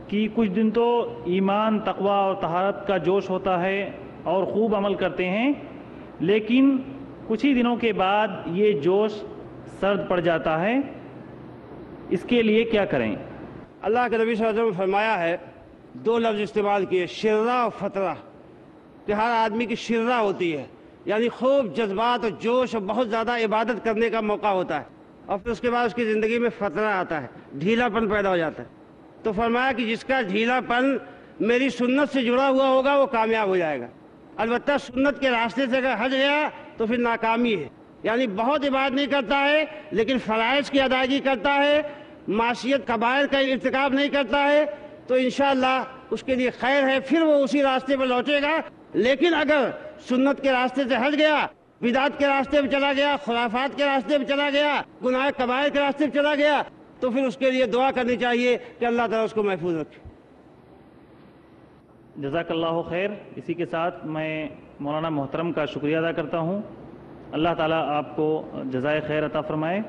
کہ کچھ دن تو ایمان، تقوی اور طہارت کا جوش ہوتا ہے اور خوب عمل کرتے ہیں، لیکن کچھ ہی دنوں کے بعد یہ جوش سرد پڑ جاتا ہے، اس کے لیے کیا کریں؟ اللہ کے نبی صلی اللہ علیہ وسلم نے فرمایا ہے، دو لفظ استعمال کیے، شرہ اور فترہ، کہ ہر آدمی کی شرہ ہوتی ہے، یعنی خوب جذبات اور جوش اور بہت زیادہ عبادت کرنے کا موقع ہوتا ہے، اور پھر اس کے بعد اس کی زندگی میں فترہ آتا ہے، ڈھیلا پن پیدا ہو جاتا ہے۔ تو فرمایا کہ جس کا ڈھیلا پن میری سنت سے جڑا ہوا ہوگا وہ کامیاب ہو جائے گا، البتہ سنت کے راستے سے اگر ہٹ گیا تو پھر ناکامی ہے۔ یعنی بہت عبادت نہیں کرتا ہے لیکن فرائض کی ادائیگی کرتا ہے، معصیت کبائر کا ارتکاب نہیں کرتا ہے، تو انشاءاللہ اس کے لیے خیر ہے، پھر وہ اسی راستے پر لوٹے گا۔ لیکن اگر سنت کے راستے سے ہٹ گیا، بدعت کے راستے پہ چلا گیا، خرافات کے راستے پہ چلا گیا، گناہ کبائر کے راستے پہ چلا گیا، تو پھر اس کے لیے دعا کرنی چاہیے کہ اللہ تعالیٰ اس کو محفوظ رکھے۔ جزاک اللہ خیر۔ اسی کے ساتھ میں مولانا محترم کا شکریہ ادا کرتا ہوں۔ اللہ تعالیٰ آپ کو جزائے خیر عطا فرمائے۔